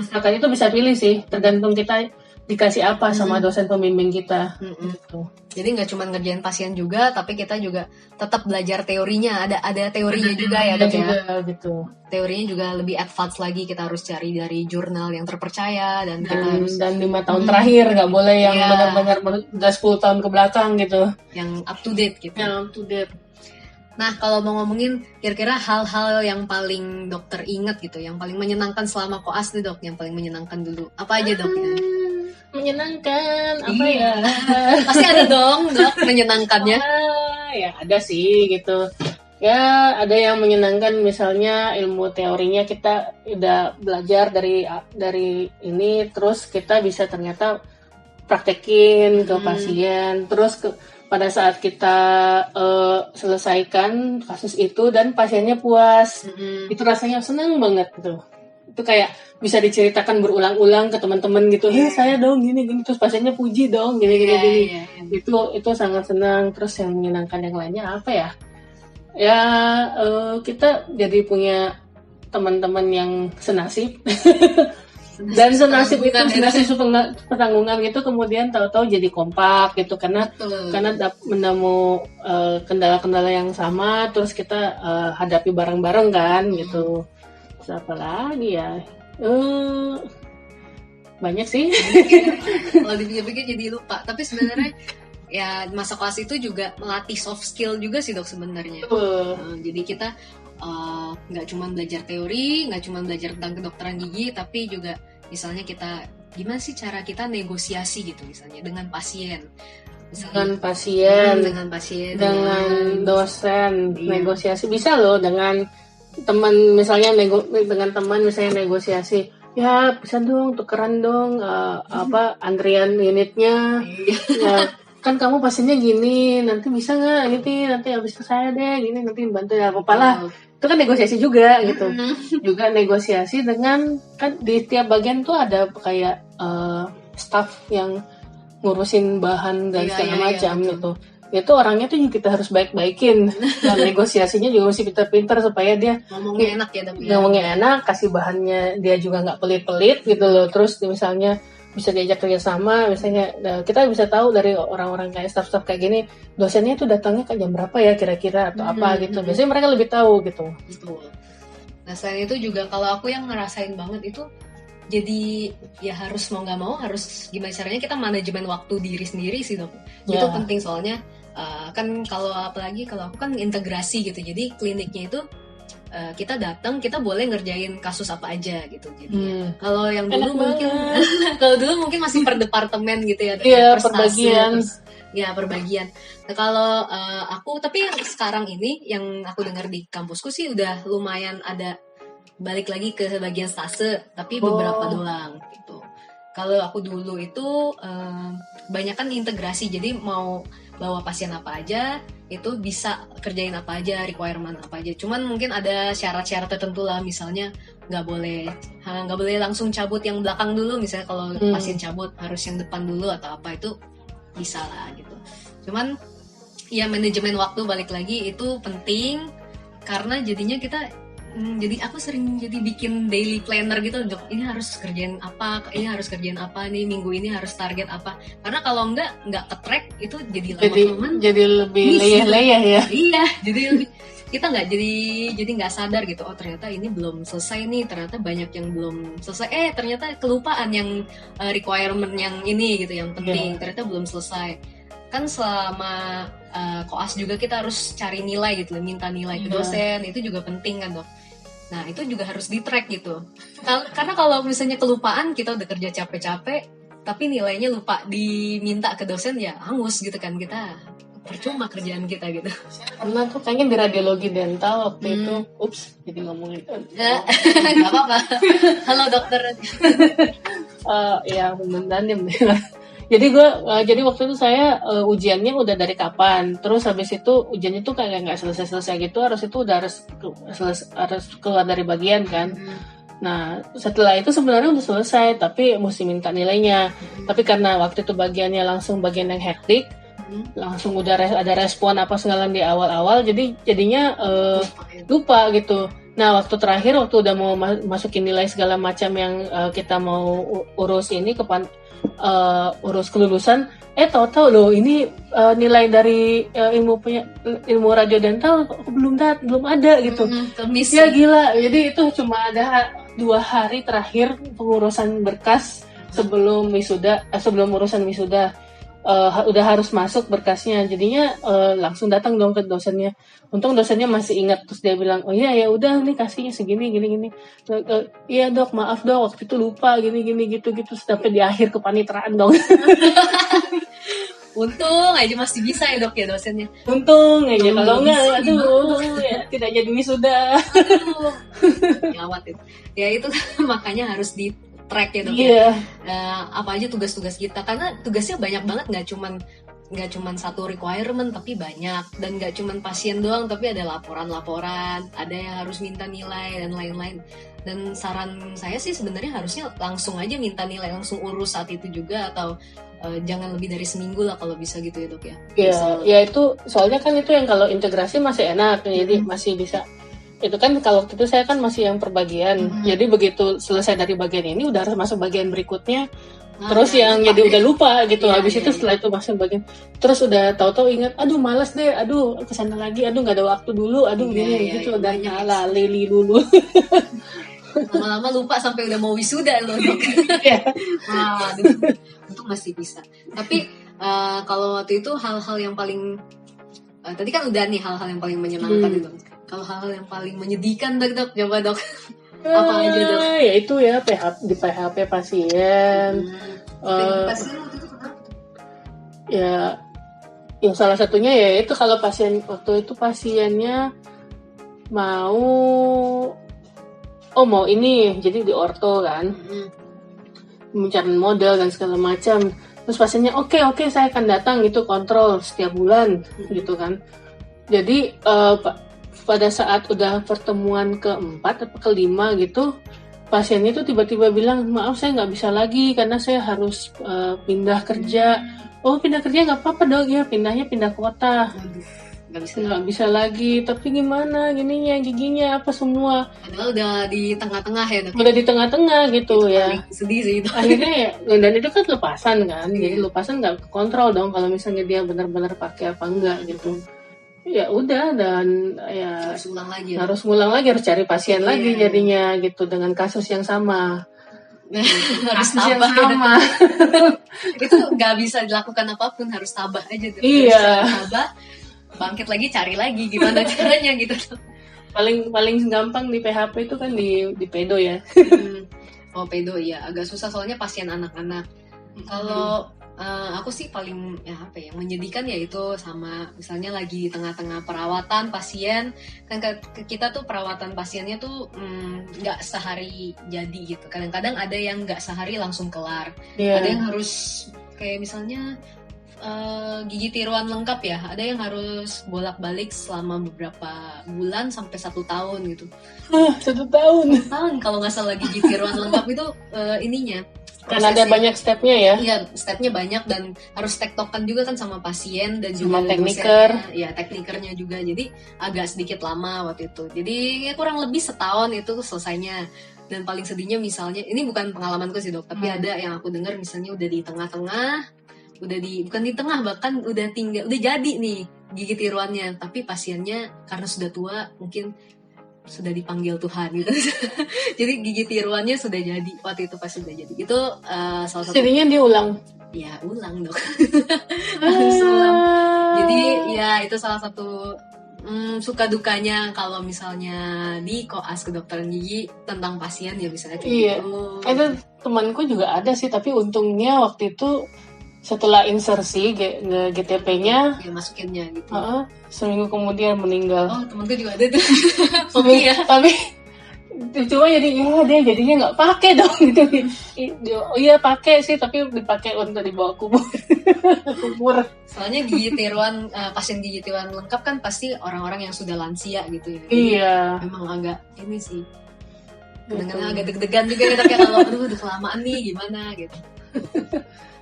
Pustaka itu bisa pilih sih, tergantung kita dikasih apa sama dosen pembimbing kita. Gitu. Jadi nggak cuma ngerjain pasien juga, tapi kita juga tetap belajar teorinya. Ada teorinya juga ya dok ya. Gitu. Teorinya juga lebih advance lagi, kita harus cari dari jurnal yang terpercaya dan kita harus 5 tahun terakhir, nggak boleh yang benar-benar udah 10 tahun ke belakang gitu. Yang up to date gitu. Yang up to date. Nah, kalau mau ngomongin kira-kira hal-hal yang paling dokter ingat gitu, yang paling menyenangkan selama koas nih dok, yang paling menyenangkan dulu. Apa aja dok? Menyenangkan, apa ya? Pasti ada dong dok menyenangkannya. Ya ada sih gitu. Ya ada yang menyenangkan, misalnya ilmu teorinya kita udah belajar dari ini, terus kita bisa ternyata praktekin ke pasien, terus pada saat kita selesaikan kasus itu dan pasiennya puas, itu rasanya senang banget gitu. Itu kayak bisa diceritakan berulang-ulang ke teman-teman gitu, saya dong gini terus pasiennya puji dong gini. Itu sangat senang. Terus yang menyenangkan yang lainnya apa ya? Ya kita jadi punya teman-teman yang senasib. Dan senasib pertanggungan gitu, kemudian tahu-tahu jadi kompak gitu karena menemu kendala-kendala yang sama, terus kita hadapi bareng-bareng kan gitu. Terus apa lagi ya? Banyak sih. Kalau dipikir-pikir jadi lupa. Tapi sebenarnya ya masa kelas itu juga melatih soft skill juga sih dok sebenarnya. Jadi kita nggak cuma belajar teori, nggak cuma belajar tentang kedokteran gigi, tapi juga misalnya kita gimana sih cara kita negosiasi gitu, misalnya dengan pasien, dengan dosen, negosiasi bisa loh, dengan teman misalnya dengan teman misalnya negosiasi, ya bisa dong tukeran dong antrian unitnya, ya kan kamu pasiennya gini, nanti bisa nggak nanti habis ke saya deh gini, nanti bantu ya apa lah. Itu kan negosiasi juga gitu. Juga negosiasi dengan, kan di tiap bagian tuh ada kayak staff yang ngurusin bahan dan segala macam gitu. Itu orangnya tuh juga kita harus baik-baikin. Dan negosiasinya juga mesti pintar-pintar supaya dia ngomongnya enak ya dok. Ngomongnya enak, kasih bahannya dia juga nggak pelit-pelit gitu loh. Terus misalnya bisa diajak kerjasama, misalnya kita bisa tahu dari orang-orang kayak staff-staff kayak gini, dosennya tuh datangnya ke jam berapa ya kira-kira atau apa gitu. Biasanya mereka lebih tahu gitu. Betul. Nah selain itu juga kalau aku yang ngerasain banget itu, jadi ya harus mau nggak mau harus gimana caranya kita manajemen waktu diri sendiri sih dok. Itu penting soalnya kan kalau apalagi kalau aku kan integrasi gitu, jadi kliniknya itu kita datang, kita boleh ngerjain kasus apa aja gitu. Jadi kalau yang dulu mungkin masih per departemen gitu ya. Iya, perbagian. Perbagian. Nah kalau aku, tapi sekarang ini yang aku dengar di kampusku sih udah lumayan ada balik lagi ke bagian stase, tapi beberapa doang gitu. Kalau aku dulu itu banyak kan integrasi, jadi mau bawa pasien apa aja itu bisa kerjain apa aja, requirement apa aja. Cuman mungkin ada syarat-syarat tertentu lah, misalnya nggak boleh langsung cabut yang belakang dulu, misalnya kalau pasien cabut harus yang depan dulu atau apa, itu bisa lah gitu. Cuman ya manajemen waktu balik lagi itu penting, karena jadinya kita Jadi aku sering jadi bikin daily planner gitu, dok. Ini harus kerjain apa nih, minggu ini harus target apa. Karena kalau nggak ke-track itu jadi lama-lama jadi lebih miss gitu. leyeh-leyeh ya. Iya, jadi kita nggak jadi nggak sadar gitu. Oh ternyata ini belum selesai nih, ternyata banyak yang belum selesai. Ternyata kelupaan yang requirement yang ini gitu, yang penting. Ternyata belum selesai. Kan selama koas juga kita harus cari nilai gitu, minta nilai ke dosen, itu juga penting kan, dok. Nah itu juga harus di-track gitu. Karena kalau misalnya kelupaan, kita udah kerja capek-capek, tapi nilainya lupa diminta ke dosen, ya hangus gitu kan, kita percuma kerjaan kita gitu. Karena tuh kayaknya di radiologi dental waktu itu, jadi ngomongin. Gak apa-apa. Halo dokter. Ya mendanim. Jadi waktu itu saya ujiannya udah dari kapan, terus habis itu ujiannya tuh kayak nggak selesai gitu, harus keluar dari bagian kan. Nah setelah itu sebenarnya udah selesai, tapi mesti minta nilainya. Tapi karena waktu itu bagiannya langsung bagian yang hektik, langsung udah ada respon apa segala di awal-awal, jadinya lupa gitu. Nah waktu terakhir waktu udah mau masukin nilai segala macam yang kita mau urus ini urus kelulusan, tahu-tahu loh ini nilai dari ilmu radiodental belum ada gitu. Ya gila. Jadi itu cuma ada 2 hari terakhir pengurusan berkas sebelum urusan wisuda. Udah harus masuk berkasnya, jadinya langsung datang dong ke dosennya. Untung dosennya masih ingat, terus dia bilang, oh iya ya udah nih kasihnya segini gini. Iya dok, maaf dok waktu itu lupa gini gitu sampai di akhir kepanitraan dong. Untung aja masih bisa ya dok ya dosennya. Untung aja, kalau enggak ya tidak jadi wisuda. Gawat itu. Ya itu makanya harus di track ya dok. Apa aja tugas-tugas kita, karena tugasnya banyak banget, nggak cuman satu requirement tapi banyak, dan nggak cuman pasien doang tapi ada laporan, ada yang harus minta nilai dan lain-lain. Dan saran saya sih sebenarnya harusnya langsung aja minta nilai, langsung urus saat itu juga, atau jangan lebih dari seminggu lah kalau bisa gitu ya dok ya. Ya itu soalnya kan itu yang kalau integrasi masih enak, jadi masih bisa. Itu kan kalau waktu itu saya kan masih yang perbagian, jadi begitu selesai dari bagian ini udah harus masuk bagian berikutnya, terus yang jadi udah lupa gitu. Habis itu setelah itu masuk bagian, terus udah tahu-tahu ingat, aduh malas deh, aduh kesana lagi, aduh nggak ada waktu dulu, aduh gini gitu, udah nyala lili dulu. Lama-lama lupa sampai udah mau wisuda loh dok. Untuk masih bisa. Tapi kalau waktu itu hal-hal yang paling tadi kan udah nih hal-hal yang paling menyenangkan itu. Kalau hal-hal yang paling menyedihkan dok, coba dok. Apa aja dok? Ya itu ya di PHP pasien. Pasien waktu itu kenapa? Ya, yang salah satunya ya itu kalau pasien waktu itu pasiennya mau ini, jadi di orto kan, mencari model dan segala macam. Terus pasiennya oke saya akan datang gitu, kontrol setiap bulan gitu kan. Jadi pada saat udah pertemuan ke-4 atau ke-5 gitu, pasiennya itu tiba-tiba bilang, maaf saya nggak bisa lagi karena saya harus pindah kerja. Oh pindah kerja nggak apa-apa dok ya, pindah kota. Nggak bisa lagi, tapi gimana gininya, giginya apa semua. Padahal udah di tengah-tengah ya dok. Udah di tengah-tengah gitu itu ya. Sedih sih itu. Akhirnya ya, dan itu kan lepasan kan, jadi lepasan nggak kontrol dong kalau misalnya dia benar-benar pakai apa enggak gitu. Ya udah, dan ya harus ngulang lagi, harus cari pasien lagi jadinya gitu dengan kasus yang sama. Harus tabah sama. Itu nggak bisa dilakukan apapun, harus tabah aja tuh. Iya. Tabah, bangkit lagi, cari lagi gimana caranya gitu. Paling gampang di PHP itu kan di pedo ya. Pedo ya agak susah soalnya pasien anak-anak. Kalau aku sih paling menyedihkan ya itu sama misalnya lagi di tengah-tengah perawatan pasien kan, kita tuh perawatan pasiennya tuh nggak sehari jadi gitu. Kadang-kadang ada yang nggak sehari langsung kelar, ada yang harus kayak misalnya gigi tiruan lengkap ya, ada yang harus bolak-balik selama beberapa bulan sampai 1 tahun gitu. 1 tahun. Kalau nggak salah gigi tiruan lengkap itu ininya Karena ada banyak stepnya ya. Iya, stepnya banyak dan harus tektokan juga kan sama pasien dan Sama juga tekniker. Ya, teknikernya juga. Jadi agak sedikit lama waktu itu. Jadi ya kurang lebih setahun itu selesainya. Dan paling sedihnya misalnya, ini bukan pengalamanku sih dok, tapi ada yang aku dengar misalnya udah di tengah-tengah, bukan di tengah, bahkan udah jadi nih gigi tiruannya, tapi pasiennya karena sudah tua mungkin sudah dipanggil Tuhan gitu. Jadi gigi tiruannya sudah jadi waktu itu pas sudah jadi. Itu salah satu. Jadinya dia ulang. Ya ulang dok. Harus ulang. Jadi ya itu salah satu suka dukanya kalau misalnya di koas kedokteran gigi tentang pasien ya bisa kayak gitu. Itu temanku juga ada sih, tapi untungnya waktu itu setelah insersi GTP-nya ya masukinnya gitu. Seminggu kemudian meninggal. Oh, temanku juga ada tuh. Tapi cuma jadi dia jadinya nggak pakai dong gitu. Iya pakai sih, tapi dipakai untuk dibawa kubur. Soalnya gigi tiruan pasien gigi tiruan lengkap kan pasti orang-orang yang sudah lansia gitu ya. Jadi iya. Memang agak ini sih. Kadang-kadang agak deg-degan juga gitu kayak kalau udah kelamaan nih gimana gitu.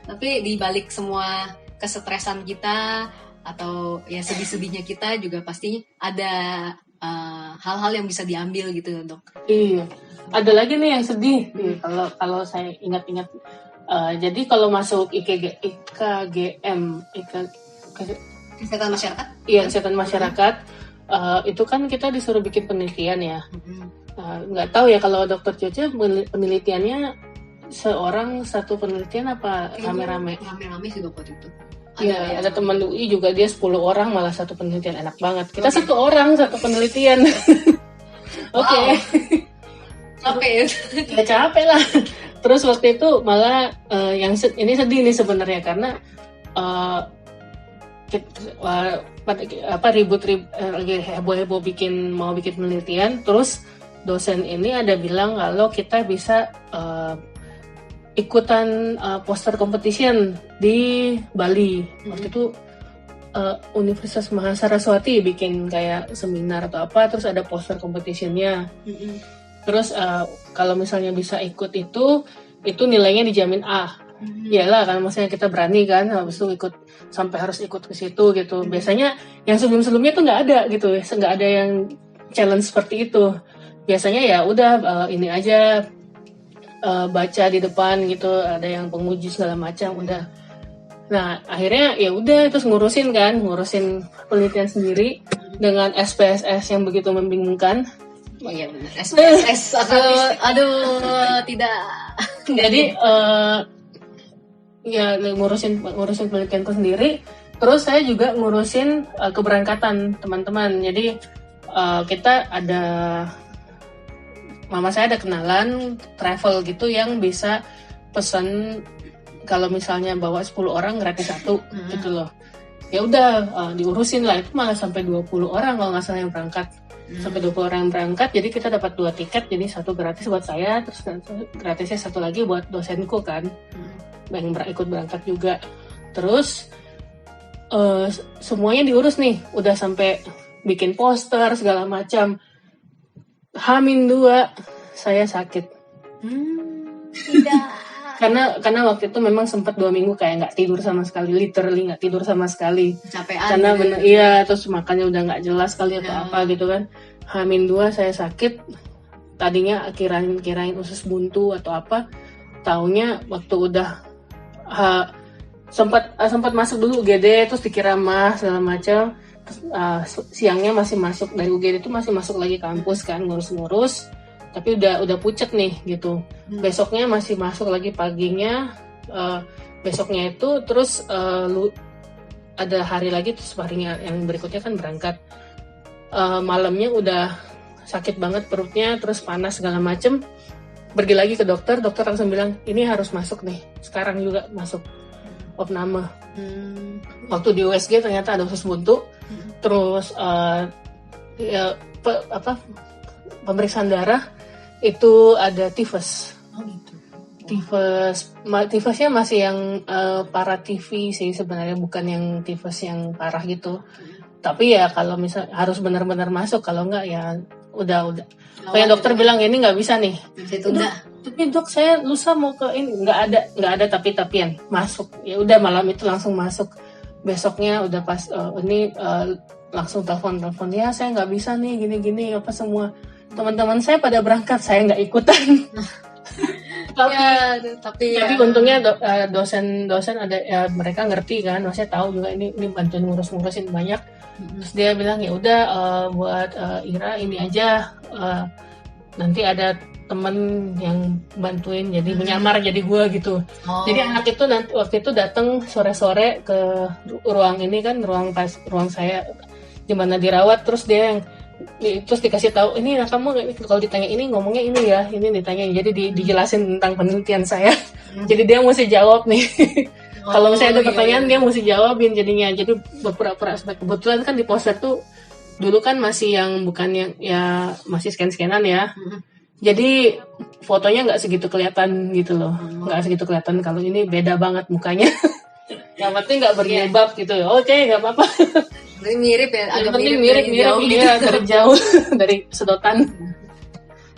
Tapi di balik semua kesetresan kita atau ya sedih-sedihnya kita juga pasti ada hal-hal yang bisa diambil gitu dok. Iya. Ada lagi nih yang sedih. Kalau saya ingat-ingat. Jadi kalau masuk IKGM, Kesehatan masyarakat. Iya, kesehatan masyarakat. Itu kan kita disuruh bikin penelitian ya. Nggak tahu ya kalau dokter Jojo penelitiannya seorang satu penelitian apa rame-rame? Rame-rame sih dok waktu itu. Iya, ada teman UI juga dia 10 orang malah satu penelitian, enak banget. Kita satu orang satu penelitian. Oke. Capek ya? Ya capek lah. Terus waktu itu malah yang ini sedih nih sebenarnya karena ribut lagi heboh-heboh mau bikin penelitian, terus dosen ini ada bilang kalau kita bisa ikutan poster competition di Bali. Waktu itu Universitas Mahasaraswati bikin kayak seminar atau apa, terus ada poster competitionnya. Terus kalau misalnya bisa ikut itu nilainya dijamin A. Iyalah kan, maksudnya kita berani kan, habis itu sampai harus ikut ke situ gitu. Biasanya yang sebelum-sebelumnya tuh nggak ada gitu, nggak ada yang challenge seperti itu. Biasanya ya udah ini aja. Baca di depan gitu, ada yang penguji segala macam udah. Nah akhirnya ya udah terus ngurusin penelitian sendiri dengan SPSS yang begitu membingungkan. Oh iya benar. SPSS aduh tidak. Jadi ya ngurusin penelitianku sendiri. Terus saya juga ngurusin keberangkatan teman-teman. Jadi kita ada mama saya ada kenalan travel gitu yang bisa pesan kalau misalnya bawa 10 orang gratis satu gitu loh. Ya udah diurusin lah, itu malah sampai 20 orang kalau nggak salah yang berangkat. Sampai 20 orang yang berangkat, jadi kita dapat 2 tiket, jadi satu gratis buat saya, terus gratisnya satu lagi buat dosenku kan. Yang ikut berangkat juga. Terus semuanya diurus nih, udah sampai bikin poster segala macam. H-2 saya sakit. Tidak. Karena waktu itu memang sempat 2 minggu kayak nggak tidur sama sekali, literally nggak tidur sama sekali. Capean. Karena bener, iya, terus makannya udah nggak jelas kali atau apa gitu kan. H-2 saya sakit. Tadinya kirain usus buntu atau apa. Taunya waktu udah sempat masuk dulu UGD, terus dikira mah segala macam. Siangnya masih masuk dari UGD itu masih masuk lagi kampus kan, ngurus-ngurus, tapi udah pucet nih gitu. Besoknya masih masuk lagi paginya, besoknya itu terus ada hari lagi, terus harinya yang berikutnya kan berangkat. Malamnya udah sakit banget perutnya, terus panas segala macem. Pergi lagi ke dokter langsung bilang ini harus masuk nih, sekarang juga masuk opname. Waktu di USG ternyata ada usus buntu. Terus pemeriksaan darah itu ada tifus. Tifusnya masih yang para TV sih sebenarnya, bukan yang tifus yang parah gitu. Tapi ya kalau misal harus benar-benar masuk, kalau enggak ya udah. Kayak dokter bilang ini nggak bisa nih. Bisa tunda. Tapi dok saya lusa mau ke ini, nggak ada tapi-tapian, masuk. Ya udah malam itu langsung masuk. Besoknya udah pas langsung telepon ya saya nggak bisa nih gini apa semua. Teman-teman saya pada berangkat, saya nggak ikutan. tapi untungnya dosen ada ya, mereka ngerti kan, maksudnya tahu juga ini bantuin ngurusin banyak. Terus dia bilang ya udah buat Ira ini aja, nanti ada temen yang bantuin jadi menyamar jadi gua gitu. Jadi anak itu waktu itu datang sore-sore ke ruang ini kan, ruang saya di mana dirawat, terus dia yang terus dikasih tahu ini kamu kalau ditanya ini ngomongnya ini ya, ini ditanya, jadi dijelasin tentang penelitian saya. Jadi dia mesti jawab nih. Kalau misalnya ada pertanyaan dia mesti jawabin jadinya. Jadi beberapa aspek, kebetulan kan di poster tuh dulu kan masih yang bukan yang ya masih scan-scanan ya. Jadi fotonya nggak segitu kelihatan gitu loh, nggak segitu kelihatan. Kalau ini beda banget mukanya. Yang penting nggak berjilbab gitu. Oke, nggak apa-apa. Ini mirip ya, agak mirip ya, dari jauh dari sedotan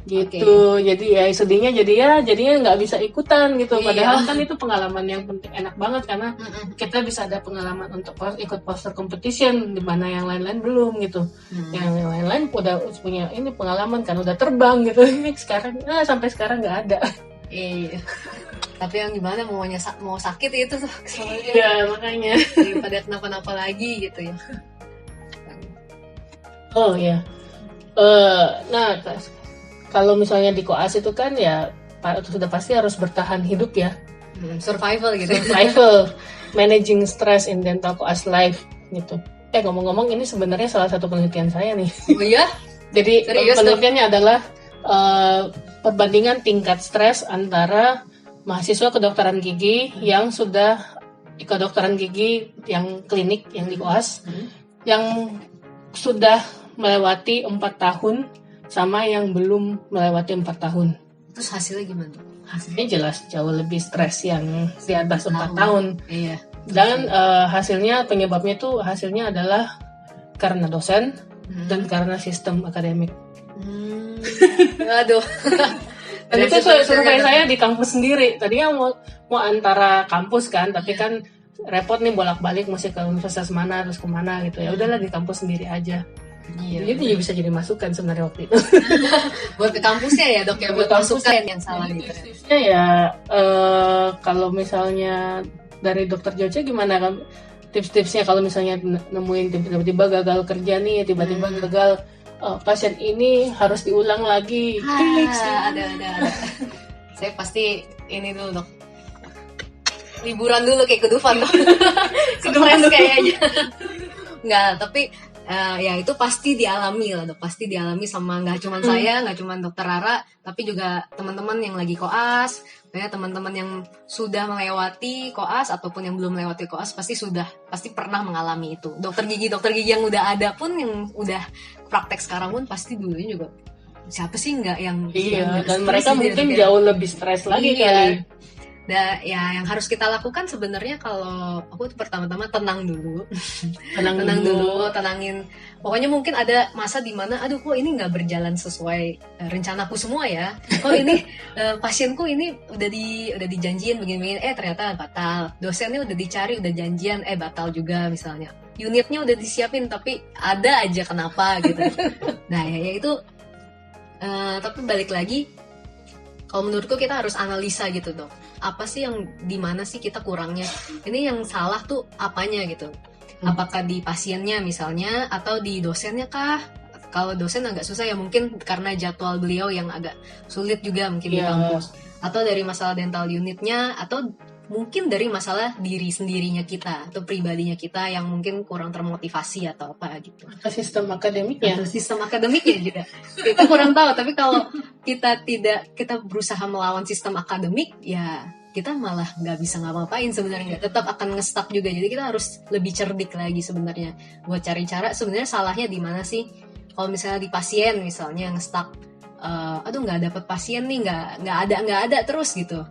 gitu. Jadi ya sedihnya jadinya nggak bisa ikutan gitu. Padahal kan itu pengalaman yang penting, enak banget karena kita bisa ada pengalaman untuk ikut poster competition di mana yang lain-lain belum gitu. Yang lain-lain udah punya ini pengalaman kan, udah terbang gitu. Sekarang sampai sekarang nggak ada. Iya. Tapi yang gimana mau sakit itu tuh soalnya. Iya, makanya daripada kenapa-napa lagi gitu ya. Oh ya. Nah, kalau misalnya di koas itu kan ya sudah pasti harus bertahan hidup ya. Survival gitu. Survival, managing stress in dental koas life gitu. Ngomong-ngomong ini sebenarnya salah satu penelitian saya nih. Oh iya? Jadi penelitiannya adalah perbandingan tingkat stres antara mahasiswa kedokteran gigi yang sudah kedokteran gigi yang klinik yang di koas, yang sudah melewati 4 tahun sama yang belum melewati 4 tahun. Terus hasilnya gimana? Hasilnya jelas jauh lebih stres yang di atas 4 tahun. Iya. Dan hasilnya penyebabnya itu hasilnya adalah karena dosen dan karena sistem akademik. Aduh. Dan itu survei saya di kampus sendiri. Tadinya mau antara kampus kan, tapi kan repot nih bolak-balik mesti ke universitas mana terus kemana gitu. Ya udahlah di kampus sendiri aja. Iya. Jadi bisa jadi masukan sebenarnya waktu itu. Buat ke kampusnya ya dok ya, buat masukan yang salah gitu. Tips-tipsnya ya kalau misalnya dari dokter Joce gimana kan? Tips-tipsnya kalau misalnya nemuin tiba-tiba gagal kerja nih, tiba-tiba gagal pasien ini harus diulang lagi. Ada. Saya pasti ini dulu dok. Liburan dulu kayak ke Dufan dok. Stres kayaknya. Enggak, tapi ya itu pasti dialami lah dok. Pasti dialami sama nggak cuma saya, nggak cuma dokter Rara, tapi juga teman-teman yang lagi koas. Ya, teman-teman yang sudah melewati koas ataupun yang belum melewati koas pasti pernah mengalami itu. Dokter gigi yang udah ada pun, yang udah praktek sekarang pun pasti dulunya juga siapa sih nggak yang dan mereka mungkin jauh lebih stres lagi kali. Ya yang harus kita lakukan sebenarnya kalau aku pertama-tama tenang dulu. Tenangin. Pokoknya mungkin ada masa di mana aduh kok ini nggak berjalan sesuai rencanaku semua ya. Kok ini pasienku ini udah dijanjiin begini-begini ternyata batal. Dosennya udah dicari, udah janjian batal juga misalnya. Unitnya udah disiapin tapi ada aja kenapa gitu. Nah ya itu tapi balik lagi kalau menurutku kita harus analisa gitu dok. Apa sih yang dimana sih kita kurangnya? Ini yang salah tuh apanya gitu? Apakah di pasiennya misalnya atau di dosennya kah? Kalau dosen agak susah ya mungkin karena jadwal beliau yang agak sulit juga mungkin di kampus. Atau dari masalah dental unitnya atau mungkin dari masalah diri sendirinya kita atau pribadinya kita yang mungkin kurang termotivasi atau apa gitu. Atau sistem akademiknya. Juga. Kita kurang tahu, tapi kalau kita berusaha melawan sistem akademik ya kita malah nggak bisa ngapa-ngapain sebenarnya, tetap akan nge-stuck juga. Jadi kita harus lebih cerdik lagi sebenarnya buat cari cara sebenarnya salahnya di mana sih. Kalau misalnya di pasien misalnya nge-stuck, aduh nggak dapet pasien nih, nggak ada terus gitu.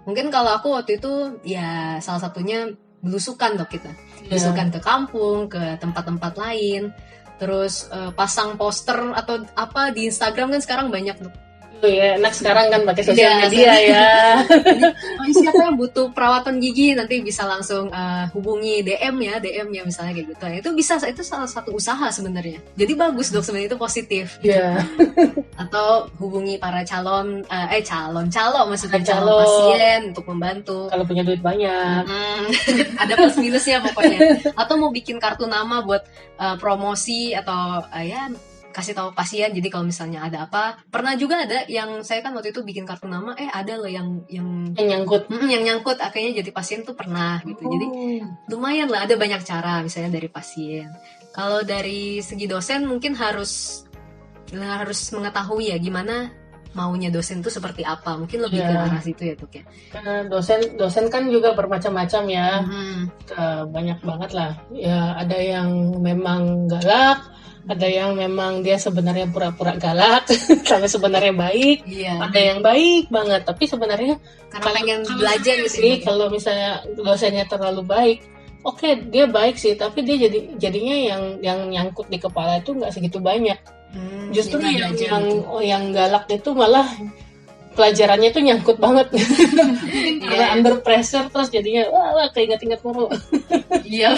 Mungkin kalau aku waktu itu ya salah satunya belusukan dok kita, belusukan ke kampung, ke tempat-tempat lain. terus pasang poster atau apa di Instagram kan sekarang banyak tuh. Oh ya, enak sekarang kan pakai sosial Iya, media ya. Oh, siapa yang butuh perawatan gigi nanti bisa langsung hubungi DM ya misalnya kayak gitu. Itu bisa, itu salah satu usaha sebenarnya. Jadi bagus dok, sebenarnya itu positif. Iya. Atau hubungi para calon maksudnya Calo. pasien untuk membantu. Kalau punya duit banyak. Ada plus minusnya pokoknya. Atau mau bikin kartu nama buat promosi atau ya kasih tahu pasien. Jadi kalau misalnya ada apa, pernah juga ada yang saya kan waktu itu bikin kartu nama, ada loh yang Nyangkut. yang nyangkut akhirnya jadi pasien tuh pernah gitu. Jadi lumayan lah, ada banyak cara misalnya dari pasien. Kalau dari segi dosen mungkin harus mengetahui ya gimana maunya dosen tuh seperti apa. Mungkin lebih ke arah situ ya tuh ya. Karena dosen kan juga bermacam-macam ya. Banyak banget lah. Ya ada yang memang galak, ada yang memang dia sebenarnya pura-pura galak, tapi sebenarnya baik. Iya. Ada yang baik banget, tapi sebenarnya karena pengen belajar gitu. sih. Kalau misalnya dosennya terlalu baik, oke, dia baik sih, tapi dia jadinya yang nyangkut di kepala itu nggak segitu banyak. Justru yang galak itu malah pelajarannya tuh nyangkut banget. Karena under pressure terus jadinya wah keinget-inget mulu. Iya.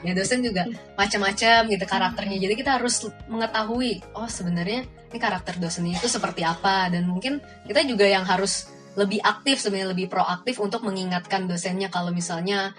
Ya dosen juga macam-macam gitu karakternya. Jadi kita harus mengetahui, oh sebenarnya ini karakter dosennya itu seperti apa, dan mungkin kita juga yang harus lebih aktif sebenarnya, lebih proaktif untuk mengingatkan dosennya kalau misalnya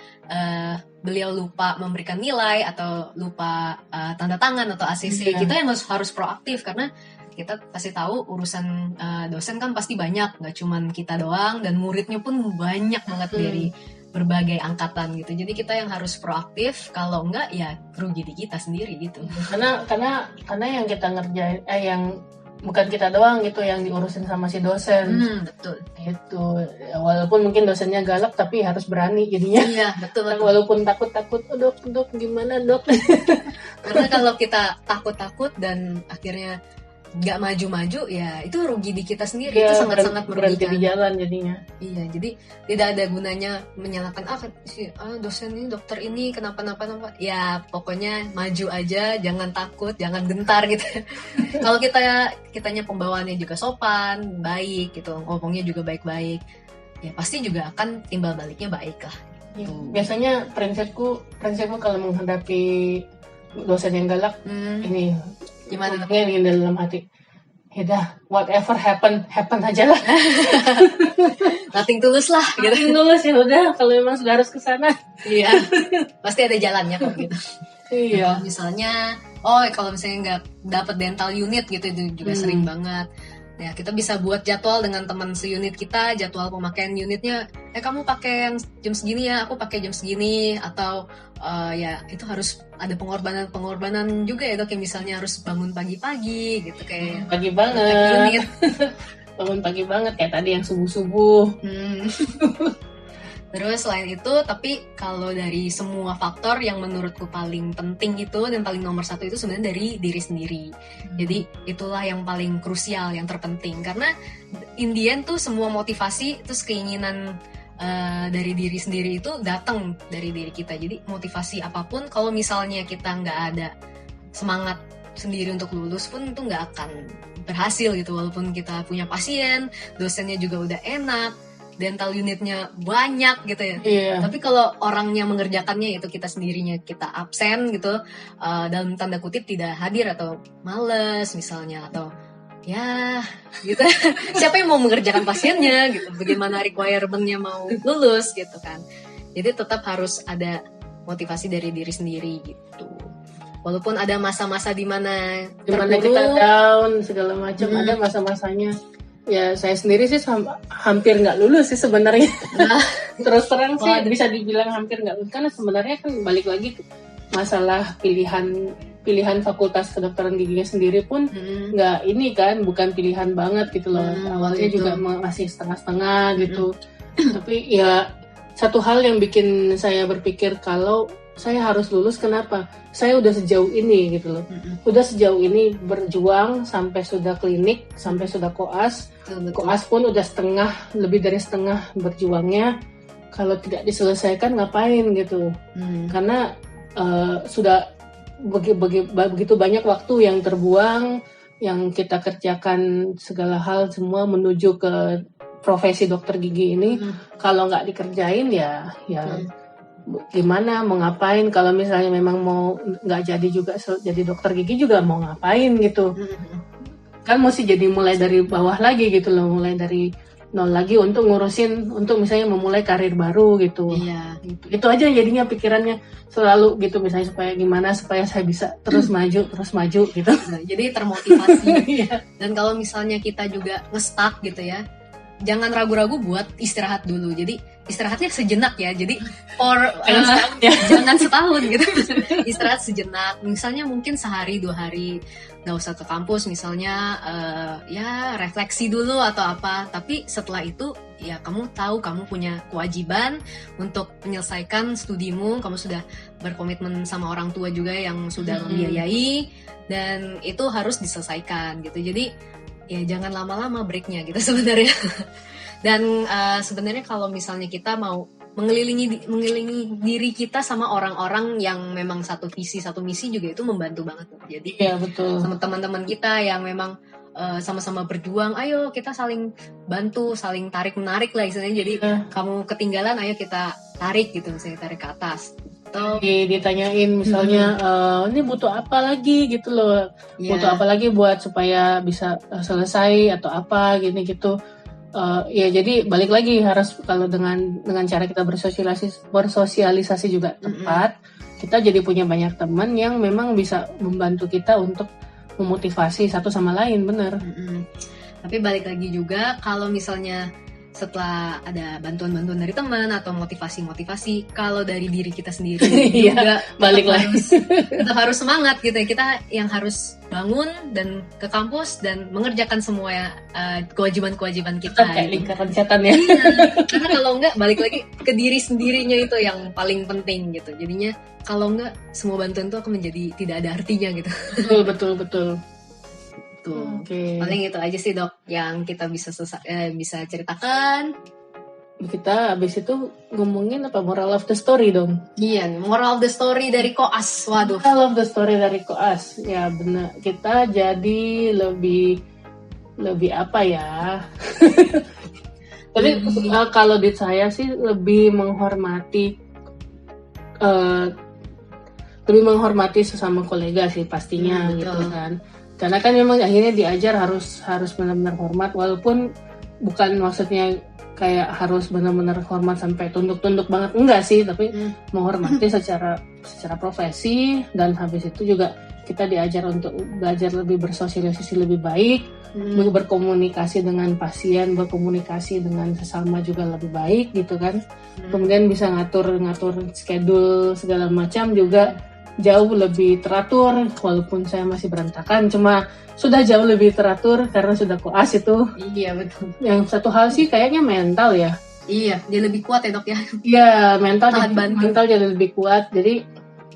beliau lupa memberikan nilai atau lupa tanda tangan atau ACC. Kita yang harus proaktif karena kita pasti tahu urusan dosen kan pasti banyak, nggak cuman kita doang, dan muridnya pun banyak banget dari berbagai angkatan gitu. Jadi kita yang harus proaktif, kalau enggak ya rugi di kita sendiri gitu. Karena yang kita ngerjain yang bukan kita doang gitu yang diurusin sama si dosen. Betul. Gitu. Walaupun mungkin dosennya galak tapi harus berani jadinya. Iya, betul. Walaupun takut-takut, oh, dok gimana dok? Karena kalau kita takut-takut dan akhirnya nggak maju-maju, ya itu rugi di kita sendiri. Itu sangat-sangat berhenti merugikan di jalan jadinya. Iya, jadi tidak ada gunanya menyalahkan dosen ini, dokter ini kenapa. Ya pokoknya maju aja, jangan takut, jangan gentar gitu. Kalau kitanya pembawaannya juga sopan, baik gitu, ngomongnya juga baik-baik, ya pasti juga akan timbal baliknya baik lah. Gitu. Biasanya prinsipku kalau menghadapi dosen yang galak ini gimana? Yang dalam hati, ya dah, whatever happen aja lah. Nothing tulus lah. Nothing tulus ya udah. Kalau memang sudah harus kesana, iya, pasti ada jalannya kok gitu. Iya. Misalnya, kalau misalnya nggak dapet dental unit gitu, itu juga sering banget. Ya kita bisa buat jadwal dengan teman seunit kita, jadwal pemakaian unitnya. Kamu pakai yang jam segini ya, aku pakai jam segini, atau ya itu harus ada pengorbanan juga ya dok, kayak misalnya harus bangun pagi-pagi gitu, kayak pagi banget. Bangun pagi banget kayak tadi yang subuh-subuh. Terus selain itu, tapi kalau dari semua faktor yang menurutku paling penting itu dan paling nomor satu itu sebenarnya dari diri sendiri. Jadi itulah yang paling krusial, yang terpenting. Karena in the end tuh semua motivasi, terus keinginan dari diri sendiri itu datang dari diri kita. Jadi motivasi apapun, kalau misalnya kita nggak ada semangat sendiri untuk lulus pun itu nggak akan berhasil gitu. Walaupun kita punya pasien, dosennya juga udah enak, dental unitnya banyak gitu ya. Tapi kalau orangnya mengerjakannya itu kita sendirinya, kita absen gitu, dalam tanda kutip tidak hadir atau males misalnya, atau ya gitu. Siapa yang mau mengerjakan pasiennya gitu? Bagaimana requirement-nya mau lulus gitu kan? Jadi tetap harus ada motivasi dari diri sendiri gitu. Walaupun ada masa-masa di mana kita down segala macam, ada masa-masanya. Ya saya sendiri sih hampir nggak lulus sih sebenarnya. Terus terang sih bisa dibilang hampir nggak lulus, karena sebenarnya kan balik lagi masalah pilihan fakultas kedokteran giginya sendiri pun nggak ini kan, bukan pilihan banget gitu loh. Awalnya juga masih setengah-setengah gitu. Tapi ya satu hal yang bikin saya berpikir kalau saya harus lulus, kenapa? Saya udah sejauh ini gitu loh. Udah sejauh ini berjuang sampai sudah klinik, sampai sudah koas. Koas pun udah lebih dari setengah berjuangnya. Kalau tidak diselesaikan ngapain gitu. Karena sudah begitu banyak waktu yang terbuang, yang kita kerjakan segala hal semua menuju ke profesi dokter gigi ini. Kalau nggak dikerjain ya gimana, mau ngapain? Kalau misalnya memang mau nggak jadi juga jadi dokter gigi juga mau ngapain gitu? Kan mesti jadi mulai dari bawah lagi gitu loh, mulai dari nol lagi untuk misalnya memulai karir baru gitu. Iya. Gitu. Itu aja jadinya pikirannya selalu gitu, misalnya supaya saya bisa terus maju gitu. Nah, jadi termotivasi. Dan kalau misalnya kita juga nge-stuck gitu ya, jangan ragu-ragu buat istirahat dulu. Jadi istirahatnya sejenak ya. Jadi jangan setahun gitu. Istirahat sejenak. Misalnya mungkin sehari 2 hari nggak usah ke kampus, misalnya ya refleksi dulu atau apa. Tapi setelah itu ya kamu tahu kamu punya kewajiban untuk menyelesaikan studimu. Kamu sudah berkomitmen sama orang tua juga yang sudah membiayai, dan itu harus diselesaikan gitu. Jadi ya jangan lama-lama breaknya gitu sebenarnya. Dan sebenarnya kalau misalnya kita mau mengelilingi diri kita sama orang-orang yang memang satu visi satu misi juga itu membantu banget. Jadi ya, betul. Sama teman-teman kita yang memang sama-sama berjuang, ayo kita saling bantu, saling tarik menarik lah istilahnya. Jadi kamu ketinggalan, ayo kita tarik gitu, misalnya tarik ke atas. Atau ditanyain misalnya ini butuh apa lagi gitu loh, butuh apa lagi buat supaya bisa selesai atau apa gini gitu. Ya jadi balik lagi harus kalau dengan cara kita bersosialisasi juga tepat, kita jadi punya banyak teman yang memang bisa membantu kita untuk memotivasi satu sama lain, bener. Tapi balik lagi juga kalau misalnya setelah ada bantuan-bantuan dari teman atau motivasi-motivasi, kalau dari diri kita sendiri juga balik lagi tetap harus semangat gitu ya. Kita yang harus bangun dan ke kampus dan mengerjakan semua kewajiban-kewajiban kita. Kayak lingkaran setan ya. Karena kalau enggak balik lagi ke diri sendirinya, itu yang paling penting gitu. Jadinya kalau enggak semua bantuan itu akan menjadi tidak ada artinya gitu. Betul. Okay. Paling itu aja sih dok yang kita bisa ceritakan. Kita habis itu ngomongin apa, moral of the story dong. Iya, moral of the story dari Koas. Waduh, moral of the story dari Koas ya benar, kita jadi lebih apa ya. Tapi kalau di saya sih lebih menghormati sesama kolega sih pastinya gitu kan. Karena kan memang akhirnya diajar harus benar-benar hormat, walaupun bukan maksudnya kayak harus benar-benar hormat sampai tunduk-tunduk banget, enggak sih, tapi menghormati secara profesi. Dan habis itu juga kita diajar untuk belajar lebih bersosialisasi lebih baik, berkomunikasi dengan pasien, berkomunikasi dengan sesama juga lebih baik gitu kan. Kemudian bisa ngatur schedule segala macam juga jauh lebih teratur, walaupun saya masih berantakan, cuma sudah jauh lebih teratur karena sudah koas itu. Iya betul. Yang satu hal sih kayaknya mental ya. Iya, dia lebih kuat ya dok ya. Iya, mental jadi lebih kuat. Jadi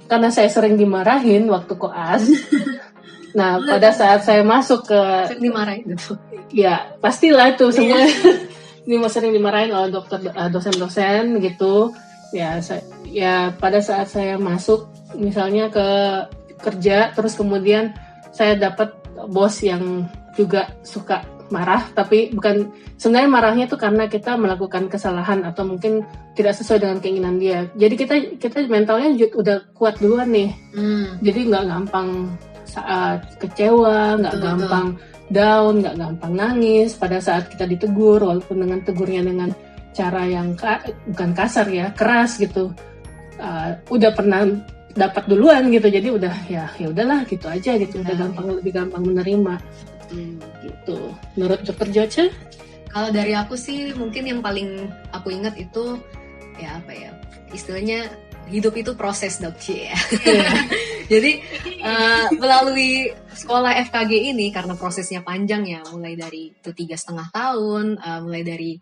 karena saya sering dimarahin waktu koas. Nah, pada saat saya masuk ke dimarahin gitu. Ya, pastilah itu semua. Ini sering dimarahin oleh dosen-dosen gitu. Ya pada saat saya masuk misalnya ke kerja, terus kemudian saya dapat bos yang juga suka marah, tapi bukan, sebenarnya marahnya tuh karena kita melakukan kesalahan atau mungkin tidak sesuai dengan keinginan dia. Jadi kita mentalnya udah kuat duluan nih. Jadi nggak gampang saat kecewa, nggak gampang down, nggak gampang nangis pada saat kita ditegur, walaupun dengan tegurnya dengan cara yang bukan kasar ya, keras gitu. Udah pernah dapat duluan gitu, jadi udah ya udahlah gitu aja gitu, udah lebih gampang menerima gitu. Menurut Dr. Joce? Kalau dari aku sih mungkin yang paling aku ingat itu ya apa ya, istilahnya hidup itu proses dok ya. Jadi melalui sekolah FKG ini karena prosesnya panjang ya, mulai dari itu 3,5 tahun, mulai dari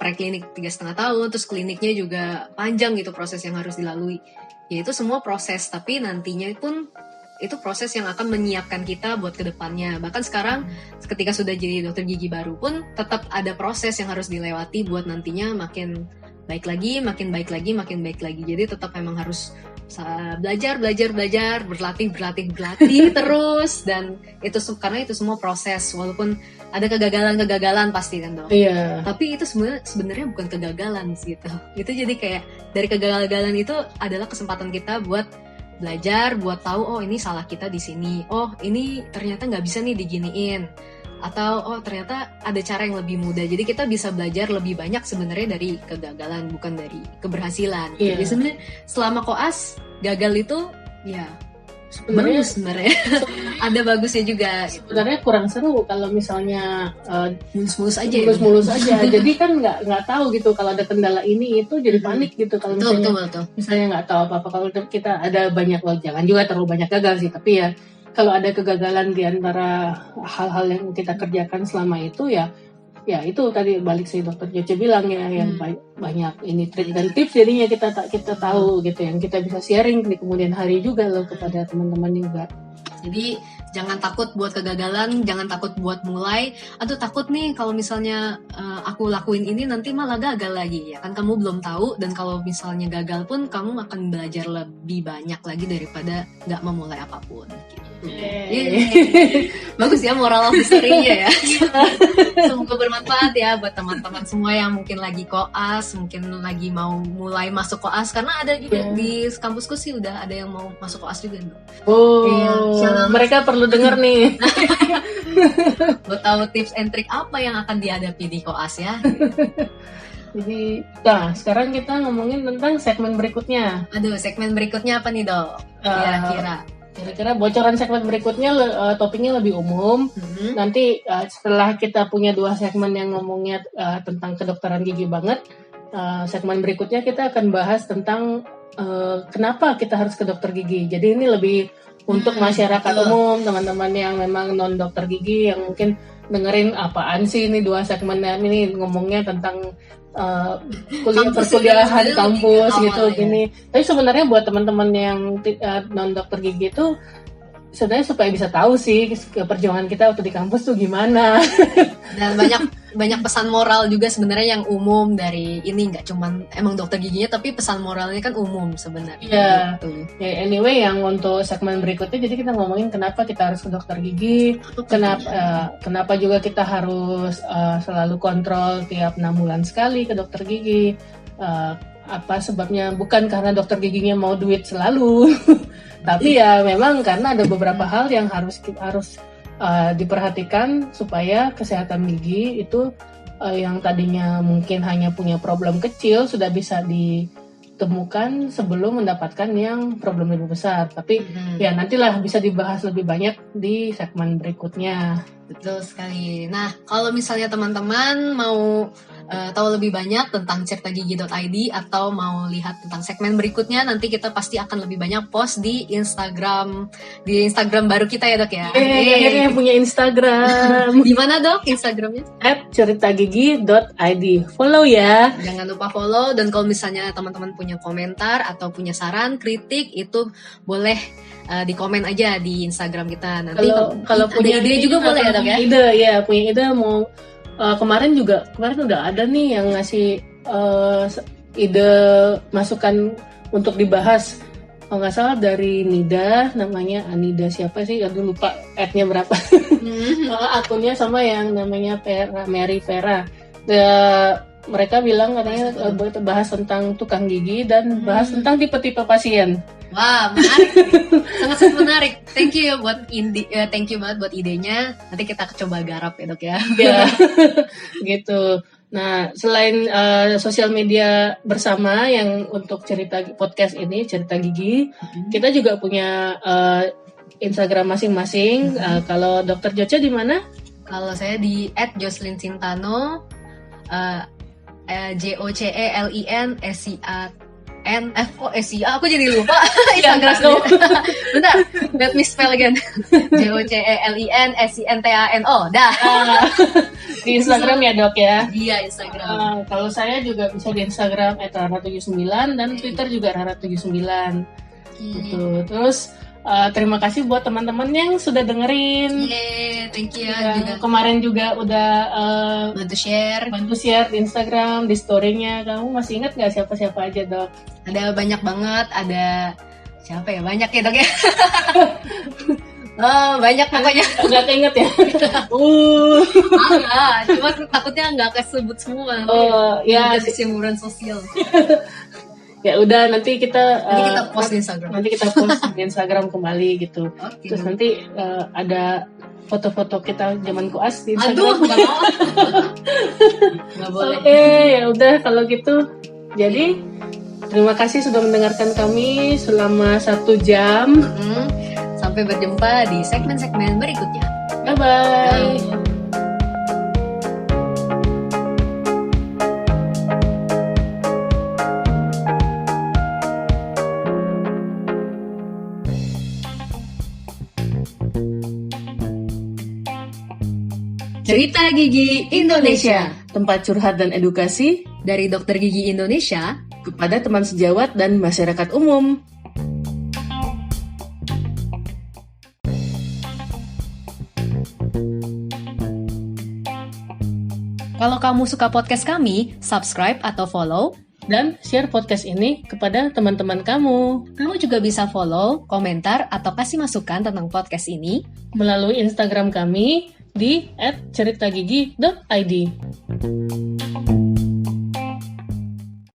preklinik 3,5 tahun, terus kliniknya juga panjang gitu proses yang harus dilalui. Ya itu semua proses, tapi nantinya pun itu proses yang akan menyiapkan kita buat kedepannya. Bahkan sekarang ketika sudah jadi dokter gigi baru pun tetap ada proses yang harus dilewati buat nantinya makin baik lagi, makin baik lagi, makin baik lagi. Jadi tetap memang harus belajar, berlatih terus, dan itu karena itu semua proses, walaupun ada kegagalan pasti kan dok. Iya. Tapi itu sebenarnya bukan kegagalan gitu. Itu jadi kayak dari kegagalan itu adalah kesempatan kita buat belajar, buat tahu oh ini salah kita di sini, oh ini ternyata nggak bisa nih diginiin, atau oh ternyata ada cara yang lebih mudah. Jadi kita bisa belajar lebih banyak sebenarnya dari kegagalan, bukan dari keberhasilan. Iya. Jadi sebenarnya selama koas gagal itu ya Sebenarnya sebenarnya ada bagusnya juga. Sebenarnya kurang seru kalau misalnya mulus-mulus aja. Mulus-mulus aja. Jadi kan nggak tahu gitu kalau ada kendala ini itu jadi panik gitu kalau misalnya nggak tahu apa-apa. Kalau kita ada banyak, jangan juga terlalu banyak gagal sih, tapi ya kalau ada kegagalan di antara hal-hal yang kita kerjakan selama itu ya itu tadi balik sih dokter Joce bilang ya, yang banyak ini trik dan tips, jadinya kita tahu gitu, yang kita bisa sharing di kemudian hari juga loh kepada teman-teman juga. Jadi jangan takut buat kegagalan, jangan takut buat mulai. Aduh takut nih kalau misalnya aku lakuin ini nanti malah gagal lagi, ya kan kamu belum tahu, dan kalau misalnya gagal pun kamu akan belajar lebih banyak lagi daripada nggak memulai apapun. Gitu. Bagus ya moral of the story-nya ya. Semoga bermanfaat ya buat teman-teman semua yang mungkin lagi koas, mungkin lagi mau mulai masuk koas, karena ada juga di kampusku sih udah ada yang mau masuk koas juga. Mereka perlu dengar nih. Buat tahu tips and trick apa yang akan dihadapi di koas ya. Jadi, nah sekarang kita ngomongin tentang segmen berikutnya. Aduh, segmen berikutnya apa nih dok? Kira-kira bocoran segmen berikutnya topiknya lebih umum. Nanti setelah kita punya 2 segmen yang ngomongnya tentang kedokteran gigi banget, segmen berikutnya kita akan bahas tentang kenapa kita harus ke dokter gigi. Jadi ini lebih untuk masyarakat umum, teman-teman yang memang non dokter gigi yang mungkin dengerin apaan sih ini 2 segmen ini ngomongnya tentang perkuliahan kampus gitu gini. Tapi sebenarnya buat teman-teman yang non dokter gigi itu sebenarnya supaya bisa tahu sih perjuangan kita waktu di kampus tuh gimana. Dan banyak pesan moral juga sebenarnya yang umum dari ini, nggak cuman emang dokter giginya, tapi pesan moralnya kan umum sebenarnya. Iya. Gitu. Ya, anyway, yang untuk segmen berikutnya jadi kita ngomongin kenapa kita harus ke dokter gigi, kenapa juga kita harus selalu kontrol tiap 6 bulan sekali ke dokter gigi. Apa sebabnya? Bukan karena dokter giginya mau duit selalu, tapi ya memang karena ada beberapa hal yang harus diperhatikan supaya kesehatan gigi itu yang tadinya mungkin hanya punya problem kecil sudah bisa ditemukan sebelum mendapatkan yang problem lebih besar. Tapi ya nantilah bisa dibahas lebih banyak di segmen berikutnya. Betul sekali. Nah, kalau misalnya teman-teman mau tahu lebih banyak tentang ceritagigi.id atau mau lihat tentang segmen berikutnya, nanti kita pasti akan lebih banyak post di Instagram baru kita ya dok ya. Akhirnya punya Instagram. Di mana dok Instagramnya? @ceritagigi.id. Follow ya. Jangan lupa follow, dan kalau misalnya teman-teman punya komentar atau punya saran, kritik, itu boleh di komen aja di Instagram kita. Nanti kalau punya ide juga boleh ya dok ya. Punya ide mau kemarin udah ada nih yang ngasih ide masukan untuk dibahas. Kalau nggak salah dari Nida, namanya Anida siapa sih? Aduh lupa ad-nya berapa. Akunnya sama yang namanya Mary Vera. Mereka bilang katanya bahas tentang tukang gigi dan bahas tentang tipe-tipe pasien. Wah, menarik. Sangat menarik. Thank you banget buat idenya. Nanti kita coba garap ya dok ya. Ya, gitu. Nah, selain sosial media bersama yang untuk cerita podcast ini, cerita gigi, kita juga punya Instagram masing-masing. Kalau Dokter Joce di mana? Kalau saya di @jocelynsintano, JOCELINSIA. SIA, aku jadi lupa Instagram. Bentar, let me spell again. JOCELINSINTANO. Dah. Di Instagram ya dok ya? Iya, Instagram. Kalau saya juga bisa di Instagram @rara79 dan Twitter juga rara79. Gitu. Terus terima kasih buat teman-teman yang sudah dengerin. Thank you juga. Kemarin juga udah bantu share di Instagram, di story-nya. Kamu masih ingat nggak siapa-siapa aja dok? Ada banyak banget, ada Siapa ya? Banyak ya dok ya. Banyak pokoknya. Nggak keinget ya. Cuma takutnya nggak kesebut semua. Ya Kesemuran sosial. Ya udah, nanti kita Post di Instagram. Nanti kita post di Instagram kembali gitu. Okay. Terus nanti ada foto-foto kita zaman koas di Instagram. Aduh, nggak mau. Nggak boleh. Oke, ya udah kalau gitu. Jadi terima kasih sudah mendengarkan kami selama 1 jam. Sampai berjumpa di segmen-segmen berikutnya. Bye-bye. Cerita Gigi Indonesia Tempat curhat dan edukasi dari Dokter Gigi Indonesia kepada teman sejawat dan masyarakat umum. Kalau kamu suka podcast kami, subscribe atau follow. Dan share podcast ini kepada teman-teman kamu. Kamu juga bisa follow, komentar, atau kasih masukan tentang podcast ini melalui Instagram kami di @ceritagigi.id.